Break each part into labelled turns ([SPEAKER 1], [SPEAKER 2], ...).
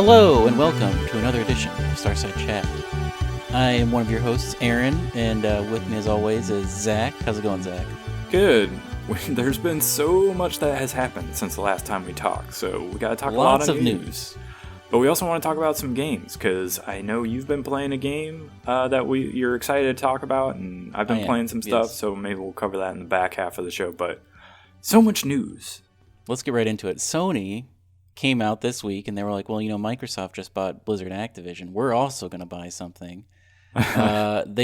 [SPEAKER 1] Hello and welcome to another edition of Starside Chat. I am one of your hosts, Aaron, and with me as always is Zach. How's it going, Zach?
[SPEAKER 2] Good. There's been so much that has happened since the last time we talked, so we got to talk
[SPEAKER 1] Lots
[SPEAKER 2] a lot
[SPEAKER 1] of news.
[SPEAKER 2] But we also want to talk about some games, because I know you've been playing a game that you're excited to talk about, and I've been playing some stuff, so maybe we'll cover that in the back half of the show. But so much news.
[SPEAKER 1] Let's get right into it. Sony came out this week, and they were like, well, Microsoft just bought Blizzard and Activision. We're also going to buy something. They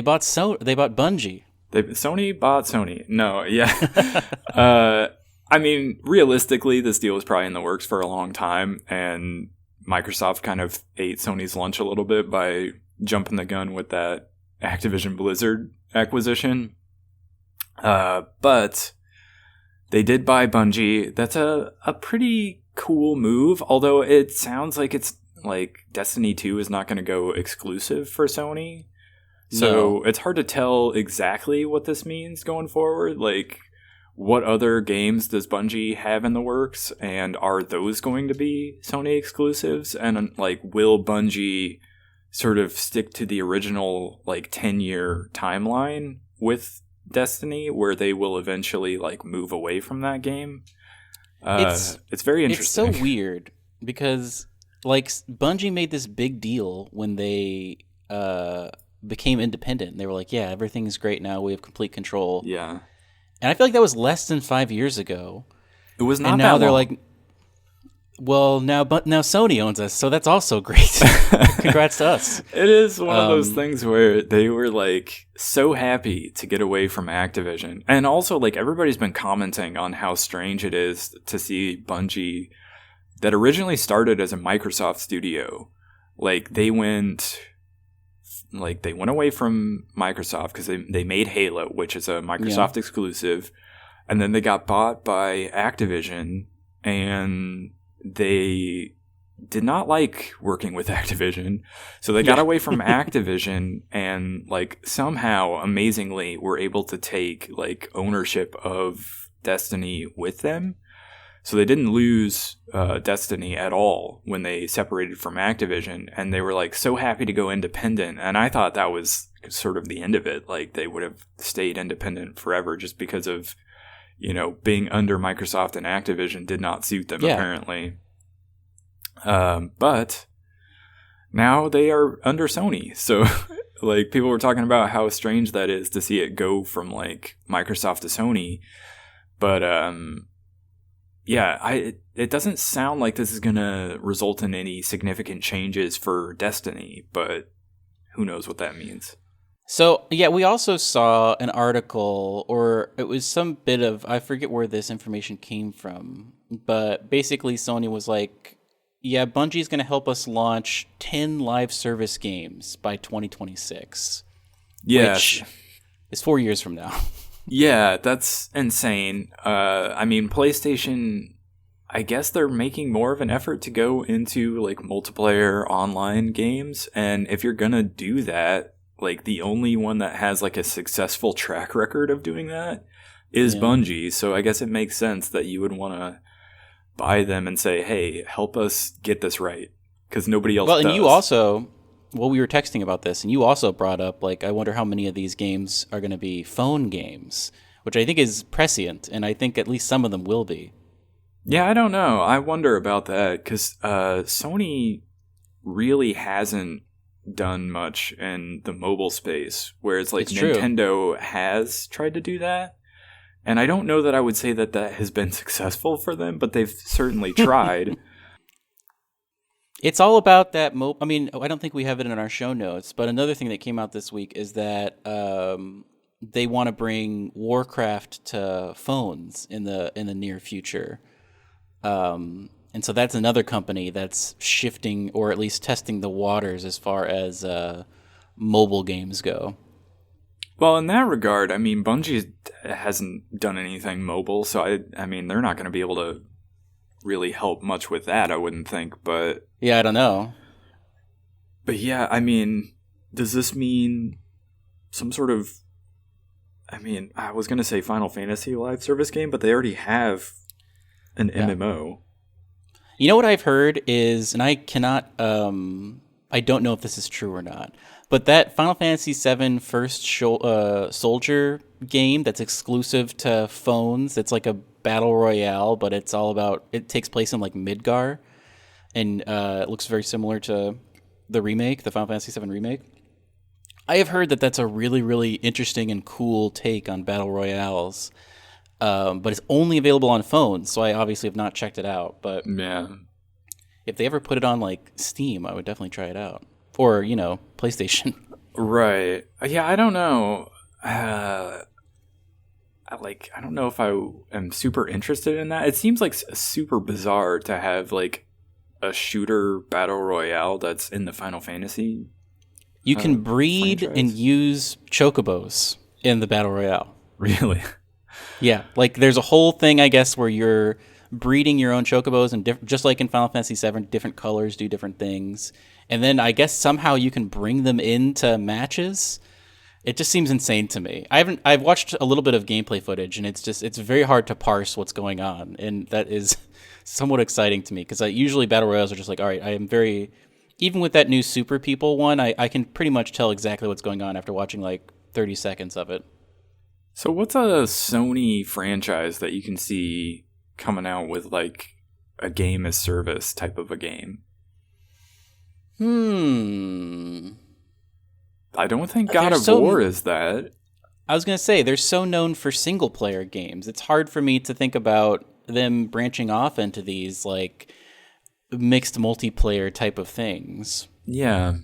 [SPEAKER 1] bought Bungie.
[SPEAKER 2] Sony bought Sony. No, yeah. I mean, realistically, this deal was probably in the works for a long time, and Microsoft kind of ate Sony's lunch a little bit by jumping the gun with that Activision Blizzard acquisition. But they did buy Bungie. That's a pretty cool move, although it sounds like it's like Destiny 2 is not going to go exclusive for Sony. So It's hard to tell exactly what this means going forward. Like, what other games does Bungie have in the works, and are those going to be Sony exclusives? And like, will Bungie sort of stick to the original like 10-year timeline with Destiny, where they will eventually like move away from that game? It's very interesting.
[SPEAKER 1] It's so weird because like Bungie made this big deal when they became independent. They were like, yeah, everything's great now. We have complete control.
[SPEAKER 2] Yeah.
[SPEAKER 1] And I feel like that was less than 5 years ago.
[SPEAKER 2] It was not.
[SPEAKER 1] And now
[SPEAKER 2] that
[SPEAKER 1] they're
[SPEAKER 2] long.
[SPEAKER 1] like, well, now Sony owns us, so that's also great. Congrats to us.
[SPEAKER 2] It is one of those things where they were like so happy to get away from Activision. And also, like, everybody's been commenting on how strange it is to see Bungie, that originally started as a Microsoft studio, like they went away from Microsoft because they made Halo, which is a Microsoft exclusive, and then they got bought by Activision, and they did not like working with Activision, so they got away from Activision, and like somehow amazingly were able to take like ownership of Destiny with them. So they didn't lose Destiny at all when they separated from Activision, and they were like so happy to go independent. And I thought that was sort of the end of it. Like, they would have stayed independent forever just because of, being under Microsoft and Activision did not suit them, apparently. But now they are under Sony. So like, people were talking about how strange that is to see it go from like Microsoft to Sony. But it doesn't sound like this is going to result in any significant changes for Destiny, but who knows what that means.
[SPEAKER 1] So, yeah, we also saw an article, or it was some bit of, I forget where this information came from, but basically Sony was like, yeah, Bungie's going to help us launch 10 live service games by 2026.
[SPEAKER 2] Yes.
[SPEAKER 1] Which is 4 years from now.
[SPEAKER 2] Yeah, that's insane. I mean, PlayStation, I guess they're making more of an effort to go into like multiplayer online games. And if you're gonna do that, like the only one that has like a successful track record of doing that is Bungie. So I guess it makes sense that you would want to buy them and say, hey, help us get this right. Because nobody else does.
[SPEAKER 1] And you also... Well, we were texting about this, and you also brought up, like, I wonder how many of these games are going to be phone games, which I think is prescient, and I think at least some of them will be.
[SPEAKER 2] Yeah, I don't know. I wonder about that, because Sony really hasn't done much in the mobile space, whereas, like, Nintendo has tried to do that. And I don't know that I would say that has been successful for them, but they've certainly tried.
[SPEAKER 1] It's all about that. I mean, I don't think we have it in our show notes, but another thing that came out this week is that they want to bring Warcraft to phones in the near future, and so that's another company that's shifting, or at least testing the waters as far as mobile games go.
[SPEAKER 2] Well, in that regard, I mean, Bungie hasn't done anything mobile, so I mean, they're not going to be able to really help much with that, I wouldn't think, but...
[SPEAKER 1] Yeah, I don't know.
[SPEAKER 2] But yeah, I mean, does this mean some sort of... I mean, I was going to say Final Fantasy live service game, but they already have an MMO.
[SPEAKER 1] You know what I've heard is, and I cannot, I don't know if this is true or not, but that Final Fantasy VII Soldier game that's exclusive to phones, it's like a battle royale, but it's all about, it takes place in like Midgar, and it looks very similar to the remake, the Final Fantasy VII remake. I have heard that that's a really, really interesting and cool take on battle royales, but it's only available on phones, so I obviously have not checked it out. But
[SPEAKER 2] Yeah.
[SPEAKER 1] if they ever put it on like Steam, I would definitely try it out, or PlayStation.
[SPEAKER 2] Right. Yeah, I don't know. I don't know if I am super interested in that. It seems like super bizarre to have like a shooter battle royale that's in the Final Fantasy.
[SPEAKER 1] You can breed
[SPEAKER 2] franchise.
[SPEAKER 1] and use chocobos in the battle royale.
[SPEAKER 2] Really?
[SPEAKER 1] Yeah, like there's a whole thing, I guess, where you're breeding your own chocobos, and just like in Final Fantasy VII, different colors do different things. And then I guess somehow you can bring them into matches. It just seems insane to me. I've watched a little bit of gameplay footage, and it's very hard to parse what's going on, and that is somewhat exciting to me because usually battle royales are just like, all right, I am very, even with that new Super People one, I can pretty much tell exactly what's going on after watching like 30 seconds of it.
[SPEAKER 2] So what's a Sony franchise that you can see coming out with like a game as service type of a game? I don't think God of War is that.
[SPEAKER 1] I was going to say, they're so known for single-player games. It's hard for me to think about them branching off into these, like, mixed multiplayer type of things.
[SPEAKER 2] Yeah.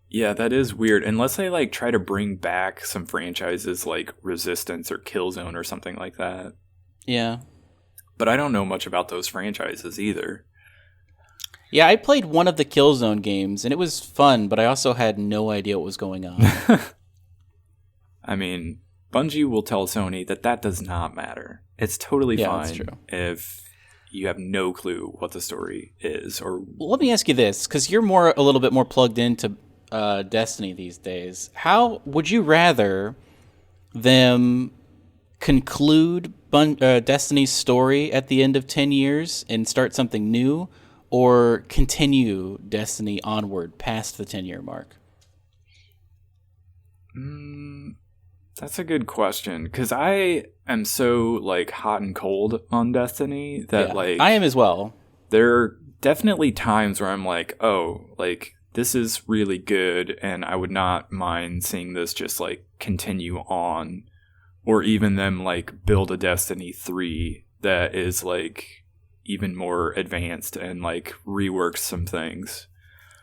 [SPEAKER 2] Yeah, that is weird. Unless they, like, try to bring back some franchises like Resistance or Killzone or something like that.
[SPEAKER 1] Yeah.
[SPEAKER 2] But I don't know much about those franchises either.
[SPEAKER 1] Yeah, I played one of the Killzone games, and it was fun, but I also had no idea what was going on.
[SPEAKER 2] I mean, Bungie will tell Sony that does not matter. It's totally fine if you have no clue what the story is. Or
[SPEAKER 1] well, let me ask you this, because you're a little bit more plugged into Destiny these days. How would you rather them conclude Destiny's story at the end of 10 years and start something new, or continue Destiny onward past the 10-year mark?
[SPEAKER 2] That's a good question, because I am so like hot and cold on Destiny that like
[SPEAKER 1] I am as well.
[SPEAKER 2] There are definitely times where I'm like, oh, like this is really good, and I would not mind seeing this just like continue on, or even them like build a Destiny 3 that is like even more advanced and like reworks some things.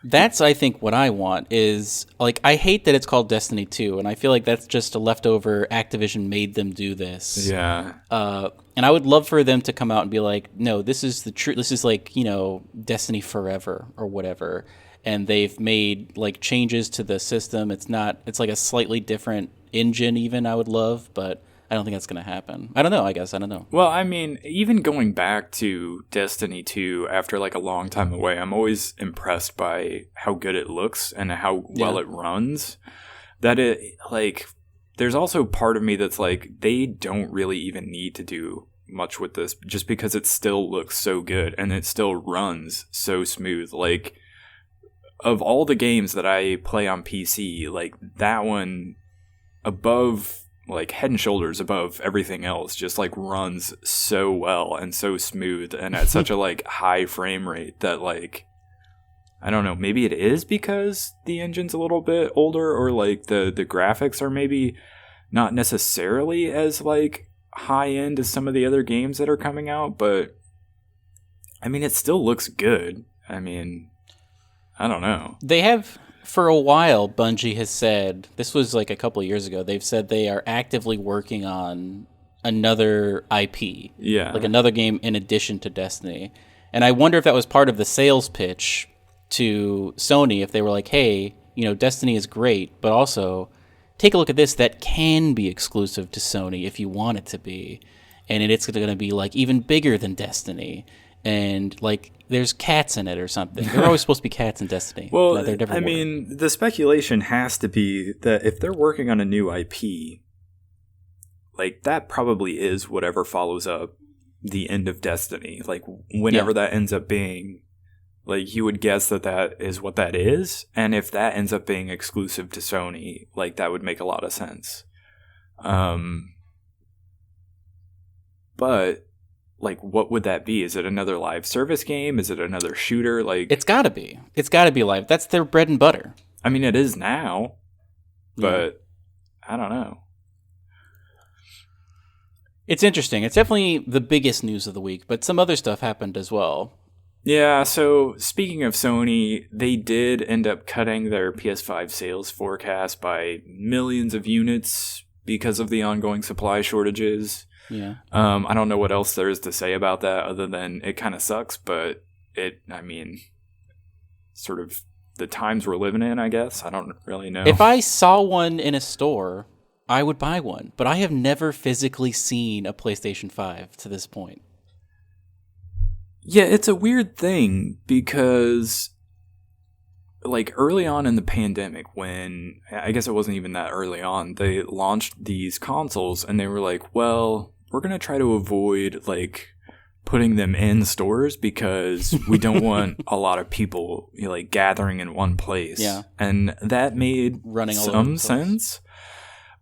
[SPEAKER 1] That's, I think, what I want is, like, I hate that it's called Destiny 2, and I feel like that's just a leftover Activision made them do this.
[SPEAKER 2] Yeah.
[SPEAKER 1] And I would love for them to come out and be like, no, this is the truth. This is like, Destiny Forever or whatever. And they've made like changes to the system. It's like a slightly different engine even, I would love, but I don't think that's going to happen. I don't know.
[SPEAKER 2] Well, I mean, even going back to Destiny 2 after like a long time away, I'm always impressed by how good it looks and how well it runs. That it, like, there's also part of me that's like, they don't really even need to do much with this just because it still looks so good and it still runs so smooth. Like, of all the games that I play on PC, like, that one above, like, head and shoulders above everything else, just like runs so well and so smooth and at such a like high frame rate that, like, I don't know, maybe it is because the engine's a little bit older, or like the graphics are maybe not necessarily as like high end as some of the other games that are coming out, but I mean, it still looks good. I mean, I don't know.
[SPEAKER 1] They have, for a while, Bungie has said, this was like a couple of years ago, they've said they are actively working on another IP.
[SPEAKER 2] Yeah.
[SPEAKER 1] Like another game in addition to Destiny. And I wonder if that was part of the sales pitch to Sony, if they were like, hey, Destiny is great, but also take a look at this that can be exclusive to Sony if you want it to be. And it's going to be like even bigger than Destiny. And like there's cats in it or something. There are always supposed to be cats in Destiny.
[SPEAKER 2] Well, I mean, the speculation has to be that if they're working on a new IP, like that probably is whatever follows up the end of Destiny. Like, whenever that ends up being, like, you would guess that is what that is. And if that ends up being exclusive to Sony, like, that would make a lot of sense. But, like, what would that be? Is it another live service game? Is it another shooter? Like,
[SPEAKER 1] it's gotta be. It's gotta be live. That's their bread and butter.
[SPEAKER 2] I mean, it is now, but I don't know.
[SPEAKER 1] It's interesting. It's definitely the biggest news of the week, but some other stuff happened as well.
[SPEAKER 2] Yeah, so speaking of Sony, they did end up cutting their PS5 sales forecast by millions of units because of the ongoing supply shortages.
[SPEAKER 1] Yeah.
[SPEAKER 2] I don't know what else there is to say about that other than it kind of sucks, but sort of the times we're living in, I guess. I don't really know.
[SPEAKER 1] If I saw one in a store, I would buy one, but I have never physically seen a PlayStation 5 to this point.
[SPEAKER 2] Yeah, it's a weird thing because, like, early on in the pandemic, when, I guess it wasn't even that early on, they launched these consoles and they were like, well, we're going to try to avoid, like, putting them in stores because we don't want a lot of people, like, gathering in one place.
[SPEAKER 1] Yeah.
[SPEAKER 2] And that made some sense.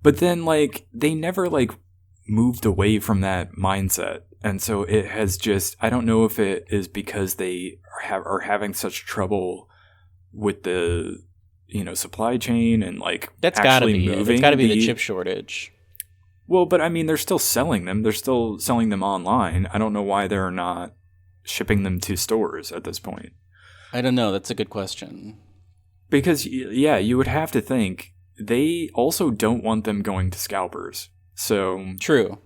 [SPEAKER 2] But then, like, they never, like, moved away from that mindset. And so it has just, I don't know if it is because they are having such trouble with the, supply chain and, like,
[SPEAKER 1] that's gotta be moving. It's gotta be the chip shortage.
[SPEAKER 2] Well, but I mean, they're still selling them. They're still selling them online. I don't know why they're not shipping them to stores at this point.
[SPEAKER 1] I don't know. That's a good question.
[SPEAKER 2] Because, yeah, you would have to think they also don't want them going to scalpers. So
[SPEAKER 1] true.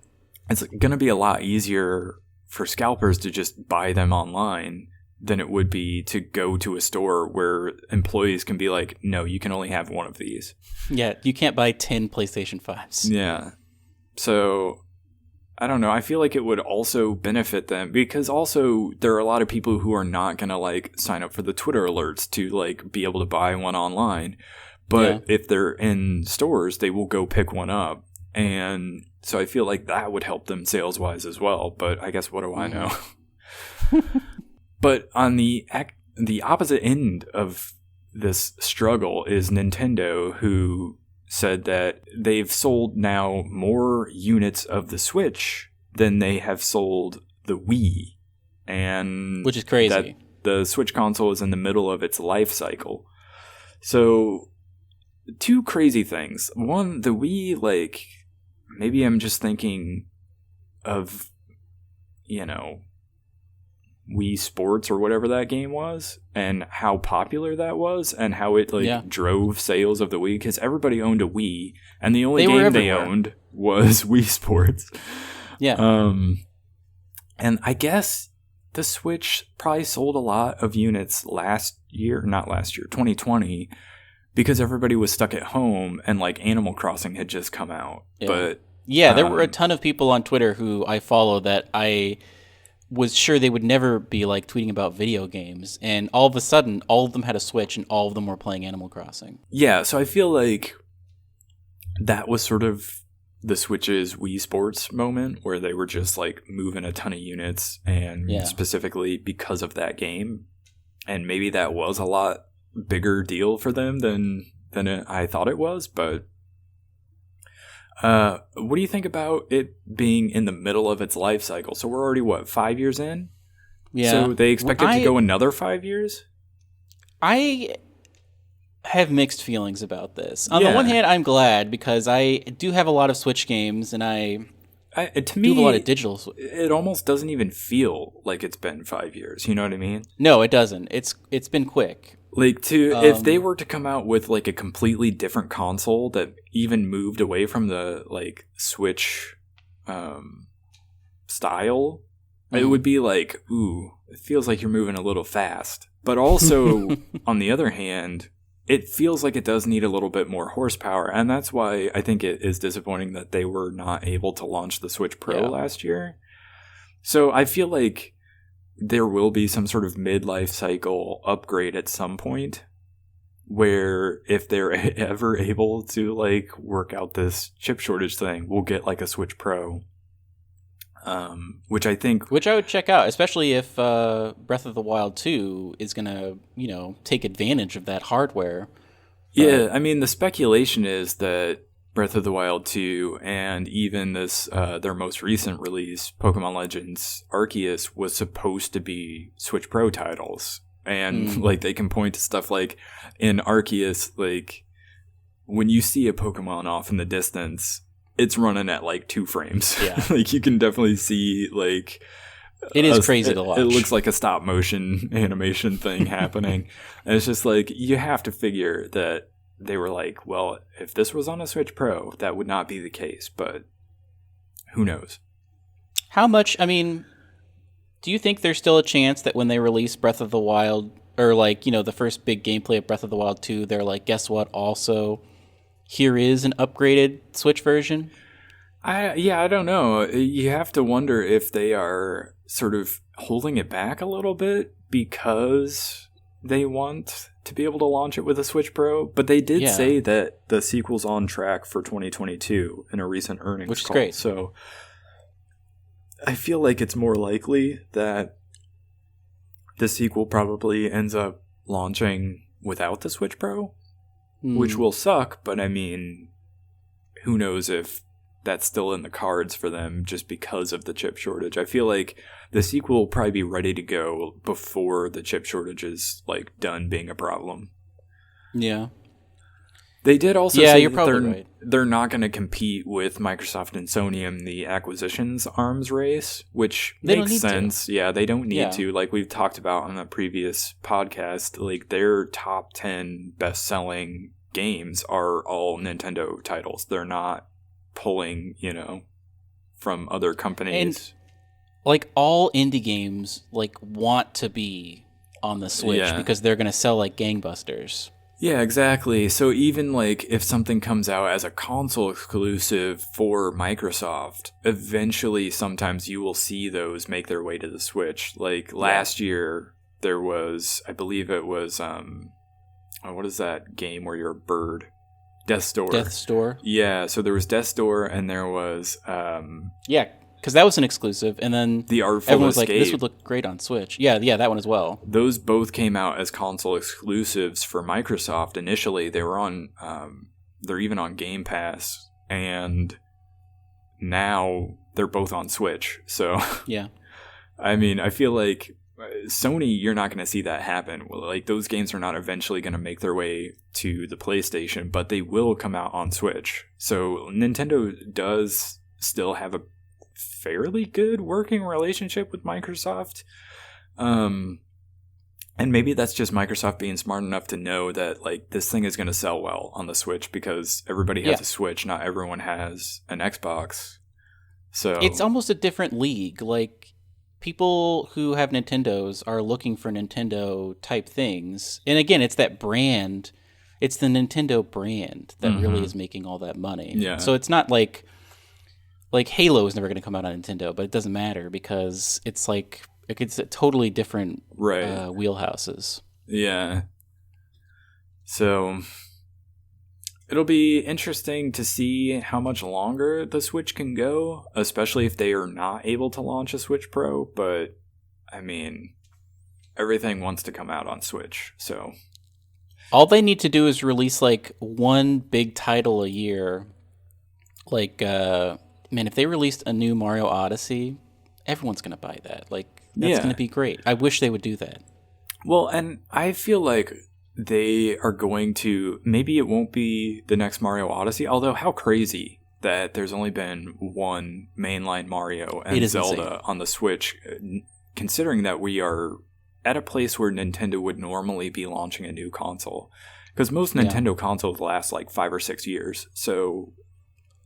[SPEAKER 2] It's going to be a lot easier for scalpers to just buy them online than it would be to go to a store where employees can be like, no, you can only have one of these.
[SPEAKER 1] Yeah, you can't buy 10 PlayStation 5s.
[SPEAKER 2] Yeah. So, I don't know. I feel like it would also benefit them because also there are a lot of people who are not going to, like, sign up for the Twitter alerts to, like, be able to buy one online. But if they're in stores, they will go pick one up. And so I feel like that would help them sales-wise as well. But I guess what do I know? But on the opposite end of this struggle is Nintendo, who said that they've sold now more units of the Switch than they have sold the Wii. And
[SPEAKER 1] which is crazy.
[SPEAKER 2] That the Switch console is in the middle of its life cycle. So, two crazy things. One, the Wii, like, maybe I'm just thinking of, Wii Sports or whatever that game was, and how popular that was, and how it drove sales of the Wii, because everybody owned a Wii, and the only game they owned was Wii Sports.
[SPEAKER 1] Yeah.
[SPEAKER 2] And I guess the Switch probably sold a lot of units 2020, because everybody was stuck at home, and, like, Animal Crossing had just come out.
[SPEAKER 1] Yeah.
[SPEAKER 2] But
[SPEAKER 1] yeah, there were a ton of people on Twitter who I follow that I was sure they would never be, like, tweeting about video games, and all of a sudden, all of them had a Switch, and all of them were playing Animal Crossing.
[SPEAKER 2] Yeah, so I feel like that was sort of the Switch's Wii Sports moment, where they were just, like, moving a ton of units, and specifically because of that game, and maybe that was a lot bigger deal for them than I thought it was, but what do you think about it being in the middle of its life cycle? So we're already, 5 years in?
[SPEAKER 1] Yeah.
[SPEAKER 2] So they expect it to go another 5 years?
[SPEAKER 1] I have mixed feelings about this. On the one hand, I'm glad because I do have a lot of Switch games, and to me, do have a lot of digital.
[SPEAKER 2] It almost doesn't even feel like it's been 5 years. You know what I mean?
[SPEAKER 1] No, it doesn't. It's been quick.
[SPEAKER 2] Like, if they were to come out with, like, a completely different console that even moved away from the, like, Switch style, it would be like, ooh, it feels like you're moving a little fast. But also, on the other hand, it feels like it does need a little bit more horsepower, and that's why I think it is disappointing that they were not able to launch the Switch Pro last year. So I feel like there will be some sort of mid-life cycle upgrade at some point, where if they're ever able to, like, work out this chip shortage thing, we'll get, like, a Switch Pro. which I think...
[SPEAKER 1] Which I would check out, especially if Breath of the Wild 2 is going to, take advantage of that hardware.
[SPEAKER 2] Yeah, I mean, the speculation is that Breath of the Wild 2 and even this their most recent release, Pokemon Legends Arceus, was supposed to be Switch Pro titles. And like they can point to stuff like in Arceus, like when you see a Pokemon off in the distance, it's running at like 2 frames.
[SPEAKER 1] Yeah.
[SPEAKER 2] Like you can definitely see like
[SPEAKER 1] it is crazy to watch.
[SPEAKER 2] It looks like a stop motion animation thing happening. And it's just like you have to figure that they were like, well, if this was on a Switch Pro, that would not be the case, but who knows?
[SPEAKER 1] How much, I mean, do you think there's still a chance that when they release Breath of the Wild, or like, the first big gameplay of Breath of the Wild 2, they're like, guess what, also, here is an upgraded Switch version?
[SPEAKER 2] I don't know. You have to wonder if they are sort of holding it back a little bit because they want to be able to launch it with a Switch Pro, but they did say that the sequel's on track for 2022 in a recent earnings
[SPEAKER 1] which is
[SPEAKER 2] call.
[SPEAKER 1] Great.
[SPEAKER 2] So I feel like it's more likely that the sequel probably ends up launching without the Switch Pro, which will suck, but I mean, who knows if that's still in the cards for them just because of the chip shortage. I feel like the sequel will probably be ready to go before the chip shortage is like done being a problem.
[SPEAKER 1] Yeah.
[SPEAKER 2] They did also say
[SPEAKER 1] you're probably right.
[SPEAKER 2] They're not going to compete with Microsoft and Sony in the acquisitions arms race, which makes sense. Yeah, they don't need to. Like we've talked about on the previous podcast, like their top 10 best-selling games are all Nintendo titles. They're not pulling, from other companies.
[SPEAKER 1] And like all indie games like want to be on the Switch because they're going to sell like gangbusters.
[SPEAKER 2] Yeah, exactly. So even like if something comes out as a console exclusive for Microsoft, eventually sometimes you will see those make their way to the Switch. Like last year there was, I believe it was what is that game where you're a bird? Death's Door.
[SPEAKER 1] Death's Door?
[SPEAKER 2] Yeah, so there was Death's Door and there was
[SPEAKER 1] because that was an exclusive, and then
[SPEAKER 2] The Artful
[SPEAKER 1] everyone was
[SPEAKER 2] Escape.
[SPEAKER 1] like, this would look great on Switch. Yeah, that one as well.
[SPEAKER 2] Those both came out as console exclusives for Microsoft. Initially, they were on, they're even on Game Pass, and now they're both on Switch. So,
[SPEAKER 1] yeah.
[SPEAKER 2] I mean, I feel like Sony, you're not going to see that happen. Like, those games are not eventually going to make their way to the PlayStation, but they will come out on Switch. So, Nintendo does still have a fairly good working relationship with Microsoft. And maybe that's just Microsoft being smart enough to know that like this thing is going to sell well on the Switch because everybody has a Switch, not everyone has an Xbox. So
[SPEAKER 1] it's almost a different league. Like people who have Nintendos are looking for Nintendo type things. And again, it's that brand. It's the Nintendo brand that really is making all that money.
[SPEAKER 2] Yeah.
[SPEAKER 1] So it's not like Halo is never going to come out on Nintendo, but it doesn't matter because it's like it's totally different wheelhouses.
[SPEAKER 2] Yeah. So it'll be interesting to see how much longer the Switch can go, especially if they are not able to launch a Switch Pro. But I mean, everything wants to come out on Switch, so
[SPEAKER 1] all they need to do is release like one big title a year. Like, man, if they released a new Mario Odyssey, everyone's going to buy that. Like, that's going to be great. I wish they would do that.
[SPEAKER 2] Well, and I feel like they are going to, maybe it won't be the next Mario Odyssey, although how crazy that there's only been one mainline Mario and Zelda
[SPEAKER 1] insane
[SPEAKER 2] on the Switch, considering that we are at a place where Nintendo would normally be launching a new console. Because most Nintendo consoles last like 5 or 6 years, so...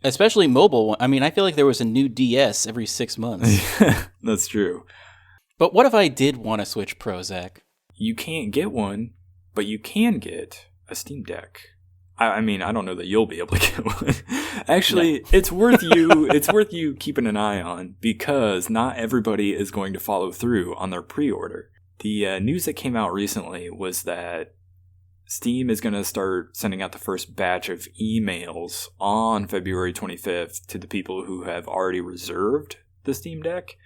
[SPEAKER 1] Especially mobile. I mean, I feel like there was a new DS every 6 months.
[SPEAKER 2] That's true.
[SPEAKER 1] But what if I did want a Switch Pro, Zach?
[SPEAKER 2] You can't get one, but you can get a Steam Deck. I mean, I don't know that you'll be able to get one. Actually, it's worth you keeping an eye on because not everybody is going to follow through on their pre-order. The news that came out recently was that Steam is going to start sending out the first batch of emails on February 25th to the people who have already reserved the Steam Deck.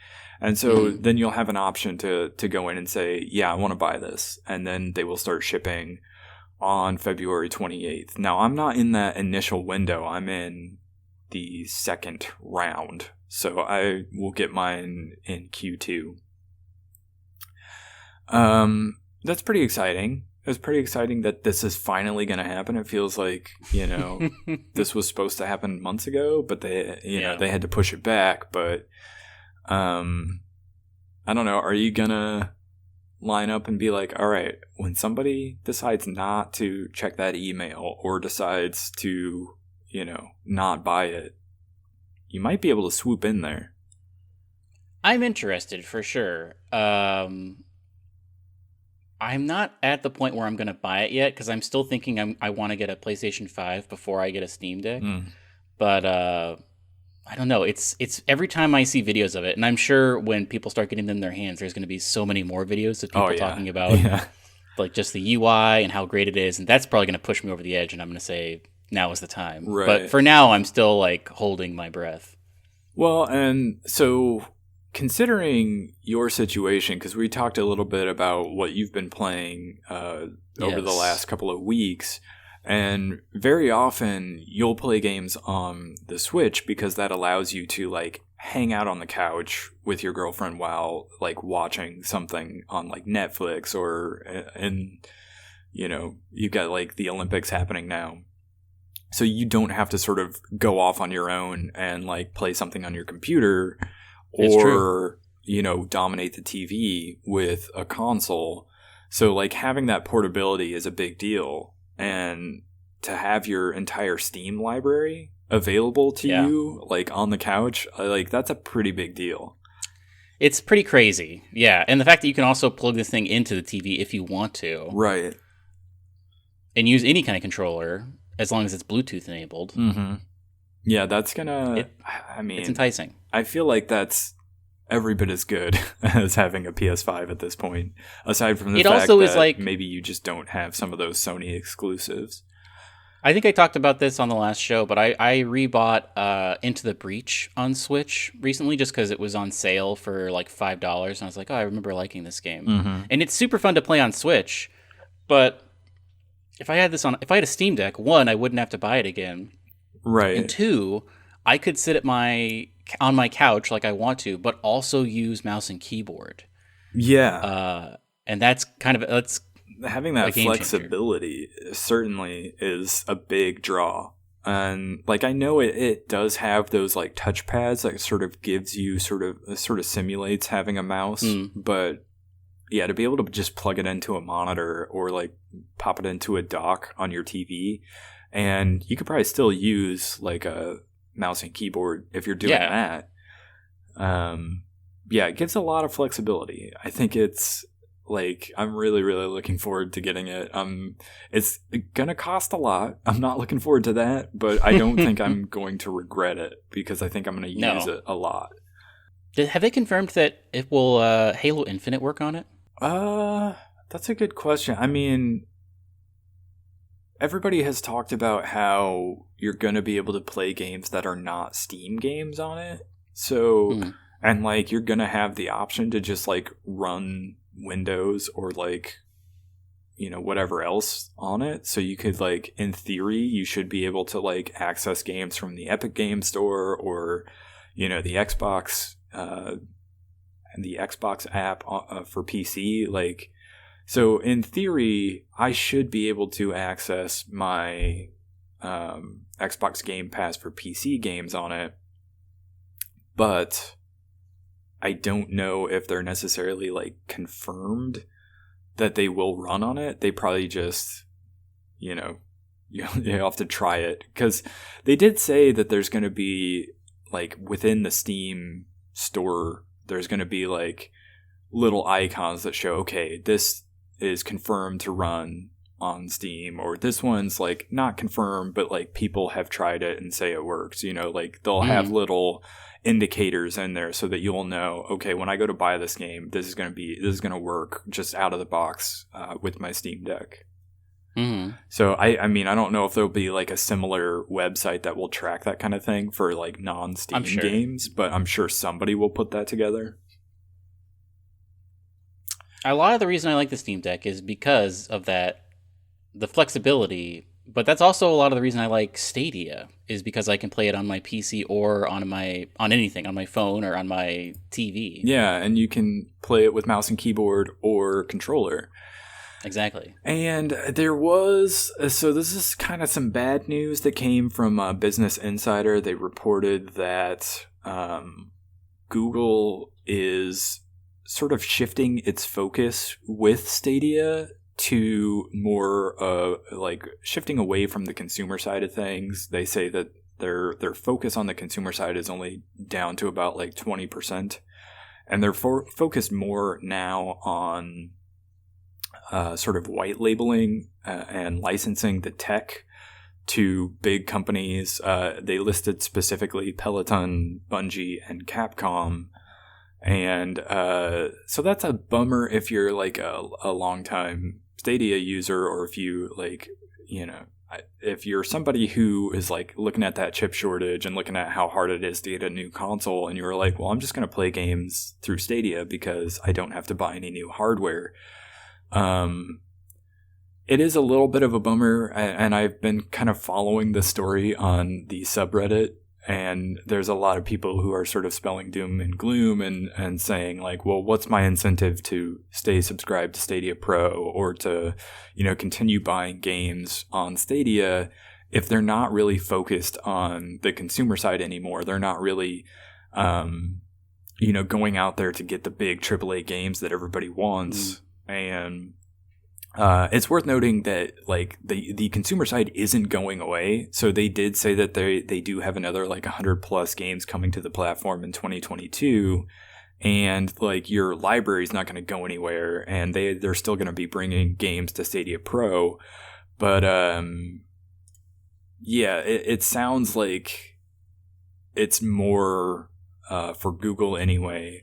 [SPEAKER 2] And so then you'll have an option to go in and say, yeah, I want to buy this. And then they will start shipping on February 28th. Now, I'm not in that initial window. I'm in the second round. So I will get mine in Q2. That's pretty exciting. It's pretty exciting that this is finally going to happen. It feels like, this was supposed to happen months ago, but they had to push it back. But I don't know. Are you going to line up and be like, all right, when somebody decides not to check that email or decides to, not buy it, you might be able to swoop in there.
[SPEAKER 1] I'm interested for sure. I'm not at the point where I'm going to buy it yet because I'm still thinking I want to get a PlayStation 5 before I get a Steam Deck. But I don't know. It's every time I see videos of it, and I'm sure when people start getting them in their hands, there's going to be so many more videos of people talking about like just the UI and how great it is, and that's probably going to push me over the edge, and I'm going to say now is the time.
[SPEAKER 2] Right.
[SPEAKER 1] But for now, I'm still like holding my breath.
[SPEAKER 2] Well, and so considering your situation, because we talked a little bit about what you've been playing over the last couple of weeks, and very often you'll play games on the Switch because that allows you to like hang out on the couch with your girlfriend while like watching something on like Netflix and you've got like the Olympics happening now. So you don't have to sort of go off on your own and like play something on your computer or, dominate the TV with a console. So like having that portability is a big deal. And to have your entire Steam library available to you, like on the couch, like that's a pretty big deal.
[SPEAKER 1] It's pretty crazy. Yeah. And the fact that you can also plug this thing into the TV if you want to.
[SPEAKER 2] Right.
[SPEAKER 1] And use any kind of controller as long as it's Bluetooth enabled.
[SPEAKER 2] Mm-hmm. Yeah, that's gonna...
[SPEAKER 1] it's enticing.
[SPEAKER 2] I feel like that's every bit as good as having a PS5 at this point. Aside from the fact that maybe you just don't have some of those Sony exclusives.
[SPEAKER 1] I think I talked about this on the last show, but I rebought Into the Breach on Switch recently just because it was on sale for like $5. And I was like, I remember liking this game.
[SPEAKER 2] Mm-hmm.
[SPEAKER 1] And it's super fun to play on Switch. But if I had a Steam Deck, one, I wouldn't have to buy it again.
[SPEAKER 2] Right.
[SPEAKER 1] And two, I could sit on my couch like I want to, but also use mouse and keyboard.
[SPEAKER 2] Yeah.
[SPEAKER 1] And that's
[SPEAKER 2] having that flexibility certainly is a big draw. And like I know it does have those like touch pads that sort of gives you sort of simulates having a mouse, but yeah, to be able to just plug it into a monitor or like pop it into a dock on your TV, and you could probably still use like a mouse and keyboard if you're doing that. It gives a lot of flexibility. I think it's like, I'm really, really looking forward to getting it. It's gonna cost a lot. I'm not looking forward to that, but I don't think I'm going to regret it because I think I'm going to use it a lot.
[SPEAKER 1] Have they confirmed that it will Halo Infinite work on it?
[SPEAKER 2] That's a good question. I mean, everybody has talked about how you're going to be able to play games that are not Steam games on it. So, and like you're going to have the option to just like run Windows or like, whatever else on it. So you could like, in theory, you should be able to like access games from the Epic Game Store or, the Xbox, and the Xbox app for PC. Like, so in theory, I should be able to access my Xbox Game Pass for PC games on it, but I don't know if they're necessarily like confirmed that they will run on it. They probably just, you have to try it, because they did say that there's going to be like within the Steam store, there's going to be like little icons that show, okay, this is confirmed to run on Steam, or this one's like not confirmed, but like people have tried it and say it works. Like they'll have little indicators in there so that you'll know, okay, when I go to buy this game, this is going to work just out of the box with my Steam Deck.
[SPEAKER 1] Mm-hmm.
[SPEAKER 2] So I mean, I don't know if there'll be like a similar website that will track that kind of thing for like non-Steam
[SPEAKER 1] I'm sure.
[SPEAKER 2] games, but I'm sure somebody will put that together.
[SPEAKER 1] A lot of the reason I like the Steam Deck is because of the flexibility, but that's also a lot of the reason I like Stadia is because I can play it on my PC or on anything, on my phone or on my TV.
[SPEAKER 2] Yeah, and you can play it with mouse and keyboard or controller.
[SPEAKER 1] Exactly.
[SPEAKER 2] And there was, so this is kind of some bad news that came from Business Insider. They reported that Google is sort of shifting its focus with Stadia to more like shifting away from the consumer side of things. They say that their focus on the consumer side is only down to about like 20%, and they're focused more now on sort of white labeling and licensing the tech to big companies. They listed specifically Peloton, Bungie, and Capcom. And so that's a bummer if you're like a long-time Stadia user, or if you like, you know, if you're somebody who is like looking at that chip shortage and looking at how hard it is to get a new console, and you're like, well, I'm just going to play games through Stadia because I don't have to buy any new hardware. It is a little bit of a bummer, and I've been kind of following the story on the subreddit, and there's a lot of people who are sort of spelling doom and gloom and saying like, well, what's my incentive to stay subscribed to Stadia Pro or to, you know, continue buying games on Stadia if they're not really focused on the consumer side anymore? They're not really, you know, going out there to get the big AAA games that everybody wants. And it's worth noting that like the consumer side isn't going away. So they did say that they do have another like 100 plus games coming to the platform in 2022, and like your library is not going to go anywhere, and they're still going to be bringing games to Stadia Pro. But yeah, it sounds like it's more for Google anyway.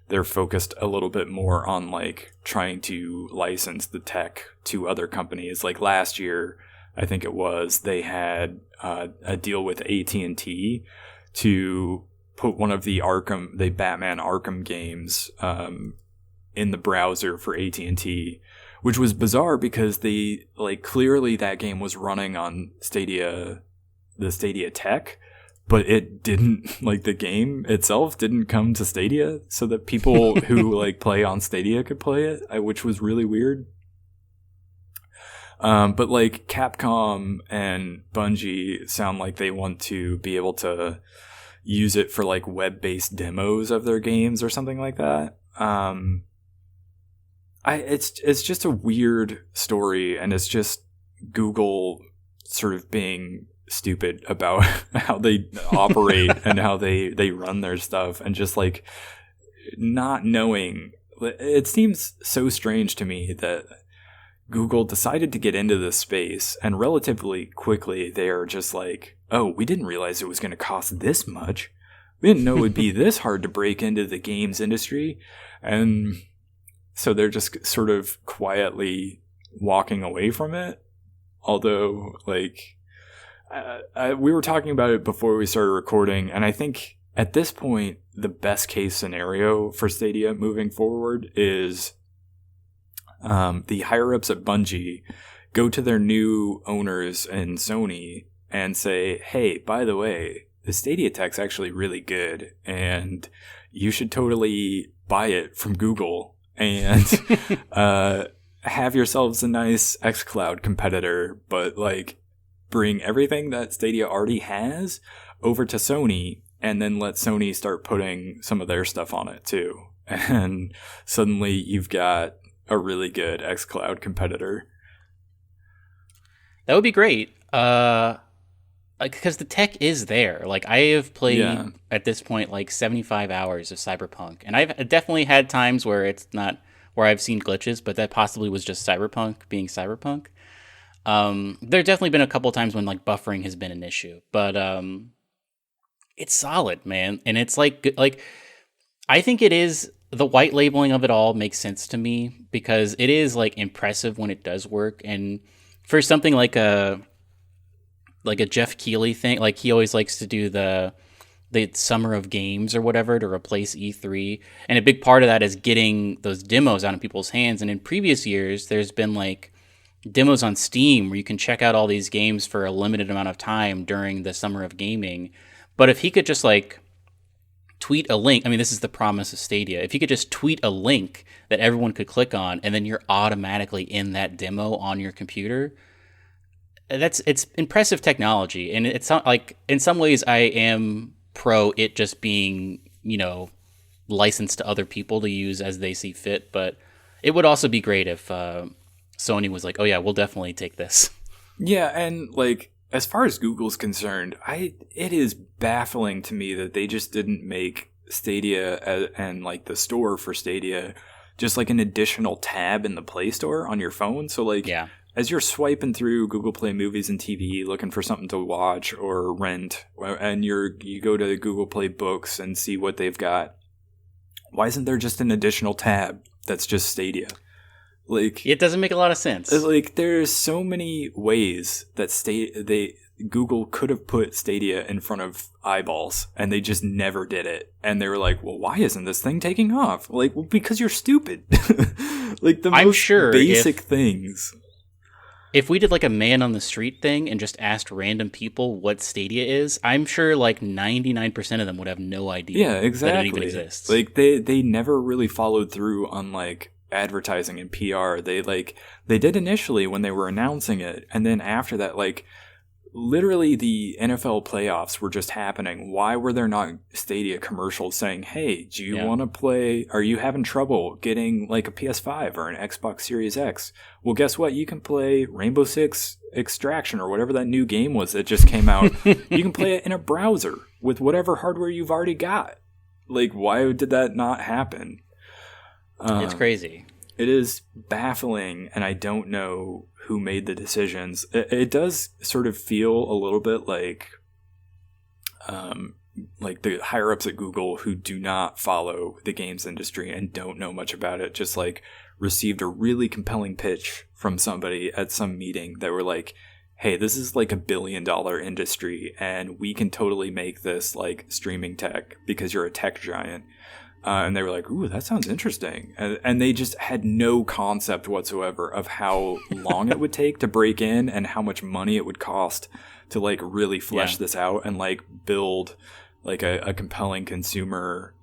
[SPEAKER 2] They're focused a little bit more on like trying to license the tech to other companies. Like last year, I think it was, they had a deal with AT&T to put one of the Batman Arkham games in the browser for AT&T, which was bizarre because they like clearly that game was running on Stadia, the Stadia tech. But it didn't, like the game itself didn't come to Stadia so that people who like play on Stadia could play it, which was really weird. But like Capcom and Bungie sound like they want to be able to use it for like web-based demos of their games or something like that. It's just a weird story, and it's just Google sort of being stupid about how they operate and how they run their stuff, and just like not knowing. It seems so strange to me that Google decided to get into this space, and relatively quickly they are just like, oh, we didn't realize it was going to cost this much. We didn't know it would be this hard to break into the games industry. And so they're just sort of quietly walking away from it. Although, like, we were talking about it before we started recording, and I think at this point, the best case scenario for Stadia moving forward is the higher-ups at Bungie go to their new owners in Sony and say, hey, by the way, the Stadia tech's actually really good, and you should totally buy it from Google and have yourselves a nice xCloud competitor, but like bring everything that Stadia already has over to Sony, and then let Sony start putting some of their stuff on it too. And suddenly you've got a really good xCloud competitor.
[SPEAKER 1] That would be great. Because the tech is there. Like, I have played at this point like 75 hours of Cyberpunk, and I've definitely had times where it's not, where I've seen glitches, but that possibly was just Cyberpunk being Cyberpunk. There definitely been a couple times when like buffering has been an issue, but it's solid, man. And it's like I think it is, the white labeling of it all makes sense to me because it is like impressive when it does work. And for something like a Jeff Keighley thing. Like he always likes to do the summer of games or whatever to replace E3. And a big part of that is getting those demos out in people's hands. And in previous years, there's been like demos on Steam where you can check out all these games for a limited amount of time during the summer of gaming. But if he could just like tweet a link, I mean, this is the promise of Stadia. If he could just tweet a link that everyone could click on, and then you're automatically in that demo on your computer, it's impressive technology. And it's not like, in some ways I am pro it just being, licensed to other people to use as they see fit. But it would also be great if Sony was like, oh yeah, we'll definitely take this.
[SPEAKER 2] Yeah, and like as far as Google's concerned, it is baffling to me that they just didn't make Stadia and like the store for Stadia just like an additional tab in the Play Store on your phone. So like,
[SPEAKER 1] yeah,
[SPEAKER 2] as you're swiping through Google Play Movies and TV looking for something to watch or rent, and you go to Google Play Books and see what they've got, why isn't there just an additional tab that's just Stadia? Like,
[SPEAKER 1] it doesn't make a lot of sense.
[SPEAKER 2] Like, there's so many ways that Google could have put Stadia in front of eyeballs, and they just never did it. And they were like, well, why isn't this thing taking off? Like, well, because you're stupid. Like, the most basic things.
[SPEAKER 1] If we did like a man on the street thing and just asked random people what Stadia is, I'm sure like 99% of them would have no idea that it even exists.
[SPEAKER 2] Like, they never really followed through on like advertising and PR. They did initially when they were announcing it, and then after that, like, literally the NFL playoffs were just happening. Why were there not Stadia commercials saying, hey, do you want to play, are you having trouble getting like a PS5 or an Xbox Series X? Well, guess what? You can play Rainbow Six Extraction or whatever that new game was that just came out. You can play it in a browser with whatever hardware you've already got. Like, why did that not happen?
[SPEAKER 1] It's crazy.
[SPEAKER 2] It is baffling, and I don't know who made the decisions. It does sort of feel a little bit like the higher ups at Google who do not follow the games industry and don't know much about it, just like received a really compelling pitch from somebody at some meeting that were like, hey, this is like $1 billion industry, and we can totally make this like streaming tech because you're a tech giant. And they were like, ooh, that sounds interesting. And they just had no concept whatsoever of how long it would take to break in and how much money it would cost to like really flesh this out and like build like a compelling consumer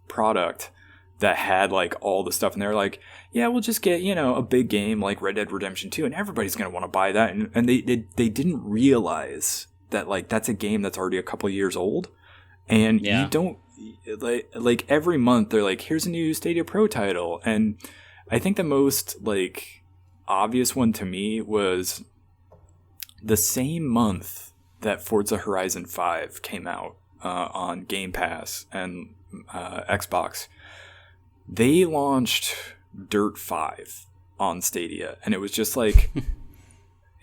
[SPEAKER 2] product that had like all the stuff. And they're like, yeah, we'll just get, a big game like Red Dead Redemption 2 and everybody's going to want to buy that. And they didn't realize that like that's a game that's already a couple years old. And you don't, like every month they're like, here's a new Stadia Pro title. And I think the most like obvious one to me was the same month that Forza Horizon 5 came out on Game Pass and Xbox. They launched Dirt 5 on Stadia, and it was just like,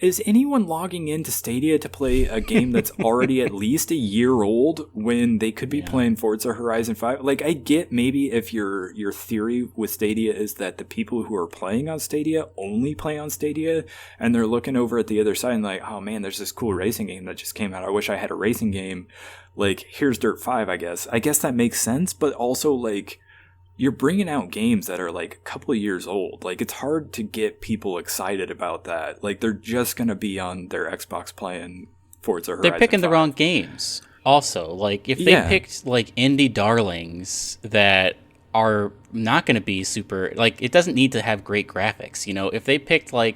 [SPEAKER 2] is anyone logging into Stadia to play a game that's already at least a year old when they could be playing Forza Horizon 5? Like, I get maybe if your theory with Stadia is that the people who are playing on Stadia only play on Stadia, and they're looking over at the other side and like, oh man, there's this cool racing game that just came out. I wish I had a racing game. Like, here's Dirt 5, I guess. I guess that makes sense, but also, like, you're bringing out games that are like a couple of years old. Like, it's hard to get people excited about that. Like, they're just going to be on their Xbox playing Forza Horizon 5.
[SPEAKER 1] They're picking the wrong games. Also, like, if they picked like indie darlings that are not going to be super, like, it doesn't need to have great graphics. If they picked like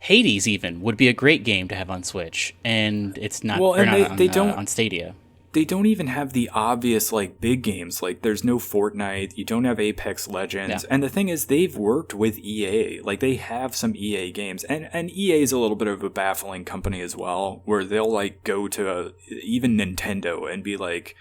[SPEAKER 1] Hades, even would be a great game to have on Switch, and it's not.
[SPEAKER 2] Well, and they don't
[SPEAKER 1] on Stadia.
[SPEAKER 2] They don't even have the obvious, like, big games. Like, there's no Fortnite. You don't have Apex Legends. Yeah. And the thing is, they've worked with EA. Like, they have some EA games. And EA is a little bit of a baffling company as well, where they'll, like, go to even Nintendo and be like,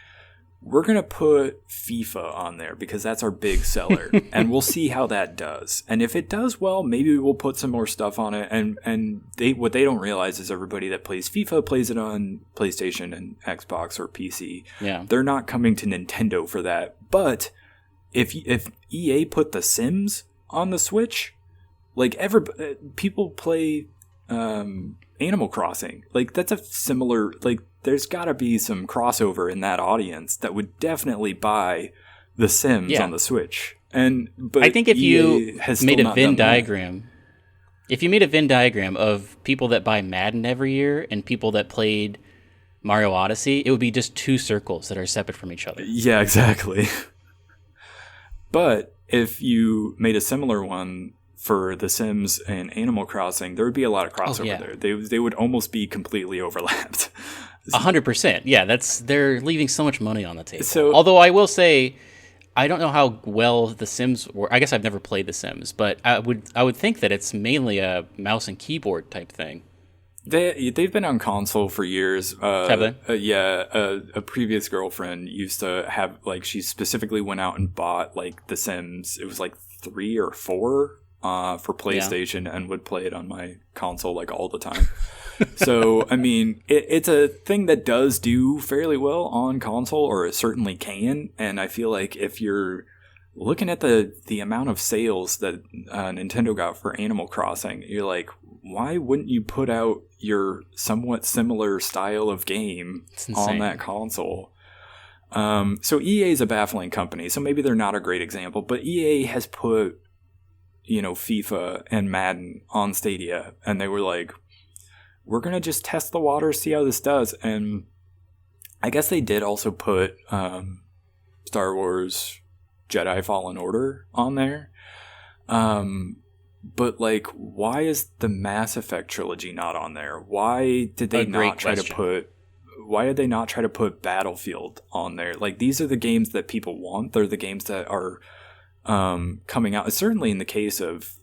[SPEAKER 2] we're going to put FIFA on there because that's our big seller. And we'll see how that does. And if it does well, maybe we'll put some more stuff on it. And what they don't realize is everybody that plays FIFA plays it on PlayStation and Xbox or PC.
[SPEAKER 1] Yeah.
[SPEAKER 2] They're not coming to Nintendo for that. But if EA put The Sims on the Switch, Like people play Animal Crossing. Like that's a similar, like there's got to be some crossover in that audience that would definitely buy The Sims on the Switch. But
[SPEAKER 1] I think if
[SPEAKER 2] EA
[SPEAKER 1] you
[SPEAKER 2] has
[SPEAKER 1] made
[SPEAKER 2] still
[SPEAKER 1] a
[SPEAKER 2] not
[SPEAKER 1] Venn
[SPEAKER 2] done that.
[SPEAKER 1] diagram, if you made a Venn diagram of people that buy Madden every year and people that played Mario Odyssey, it would be just two circles that are separate from each other.
[SPEAKER 2] Yeah, exactly. But if you made a similar one for The Sims and Animal Crossing, there would be a lot of crossover there. They would almost be completely overlapped.
[SPEAKER 1] 100%. Yeah, they're leaving so much money on the table.
[SPEAKER 2] So,
[SPEAKER 1] although I will say, I don't know how well The Sims work. I guess I've never played The Sims, but I would think that it's mainly a mouse and keyboard type thing.
[SPEAKER 2] They've been on console for years.
[SPEAKER 1] Have they?
[SPEAKER 2] A previous girlfriend used to have, like, she specifically went out and bought, like, The Sims. It was like 3 or 4 for PlayStation and would play it on my console, like, all the time. So, I mean, it's a thing that does do fairly well on console, or it certainly can. And I feel like if you're looking at the amount of sales that Nintendo got for Animal Crossing, you're like, why wouldn't you put out your somewhat similar style of game on that console? So EA is a baffling company, so maybe they're not a great example, but EA has put, FIFA and Madden on Stadia, and they were like, we're going to just test the water, see how this does. And I guess they did also put Star Wars Jedi Fallen Order on there. But, like, why is the Mass Effect trilogy not on there? Why did they not try to put Battlefield on there? Like, these are the games that people want. They're the games that are coming out. Certainly in the case of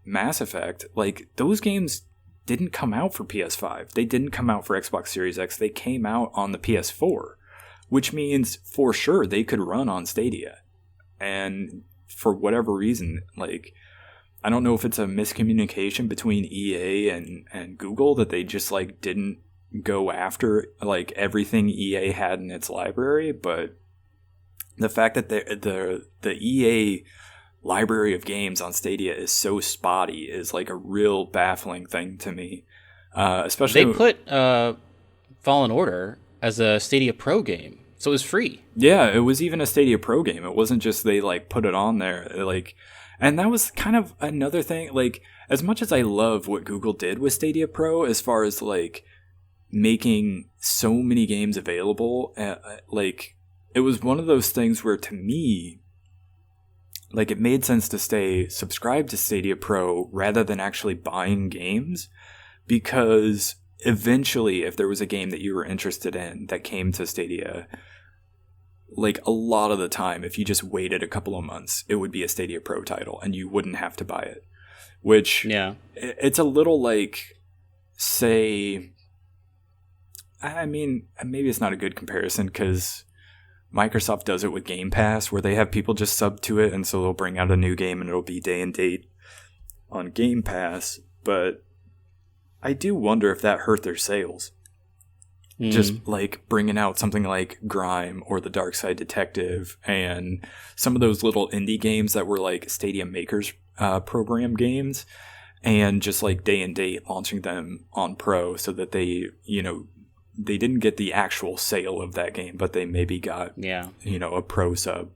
[SPEAKER 2] Mass Effect, like, those games didn't come out for PS5. They didn't come out for Xbox Series X. They came out on the PS4, which means for sure they could run on Stadia. And for whatever reason, like, I don't know if it's a miscommunication between EA and Google that they just, like, didn't go after, like, everything EA had in its library, but the fact that the EA library of games on Stadia is so spotty is, like, a real baffling thing to me. Especially
[SPEAKER 1] they put Fallen Order as a Stadia Pro game, so it was free.
[SPEAKER 2] Yeah, it was even a Stadia Pro game. It wasn't just they, like, put it on there, like, and that was kind of another thing. Like, as much as I love what Google did with Stadia Pro, as far as, like, making so many games available, like, it was one of those things where, to me, like, it made sense to stay subscribed to Stadia Pro rather than actually buying games, because eventually, if there was a game that you were interested in that came to Stadia, like, a lot of the time, if you just waited a couple of months, it would be a Stadia Pro title and you wouldn't have to buy it. Which, it's a little like, say, I mean, maybe it's not a good comparison because Microsoft does it with Game Pass, where they have people just sub to it, and so they'll bring out a new game and it'll be day and date on Game Pass. But I do wonder if that hurt their sales. Just, like, bringing out something like Grime or The Dark Side Detective and some of those little indie games that were, like, Stadia Makers program games, and just, like, day and date launching them on Pro so that they, they didn't get the actual sale of that game, but they maybe got, a Pro sub.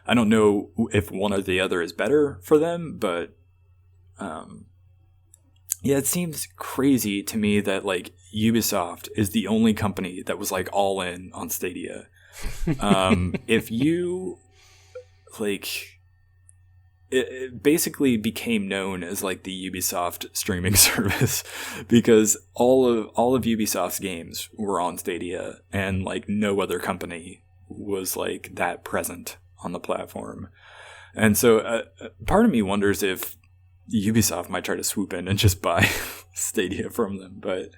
[SPEAKER 2] I don't know if one or the other is better for them, but it seems crazy to me that, like, Ubisoft is the only company that was, like, all in on Stadia. If you, like, it basically became known as, like, the Ubisoft streaming service because all of Ubisoft's games were on Stadia, and, like, no other company was, like, that present on the platform. And so part of me wonders if Ubisoft might try to swoop in and just buy Stadia from them, but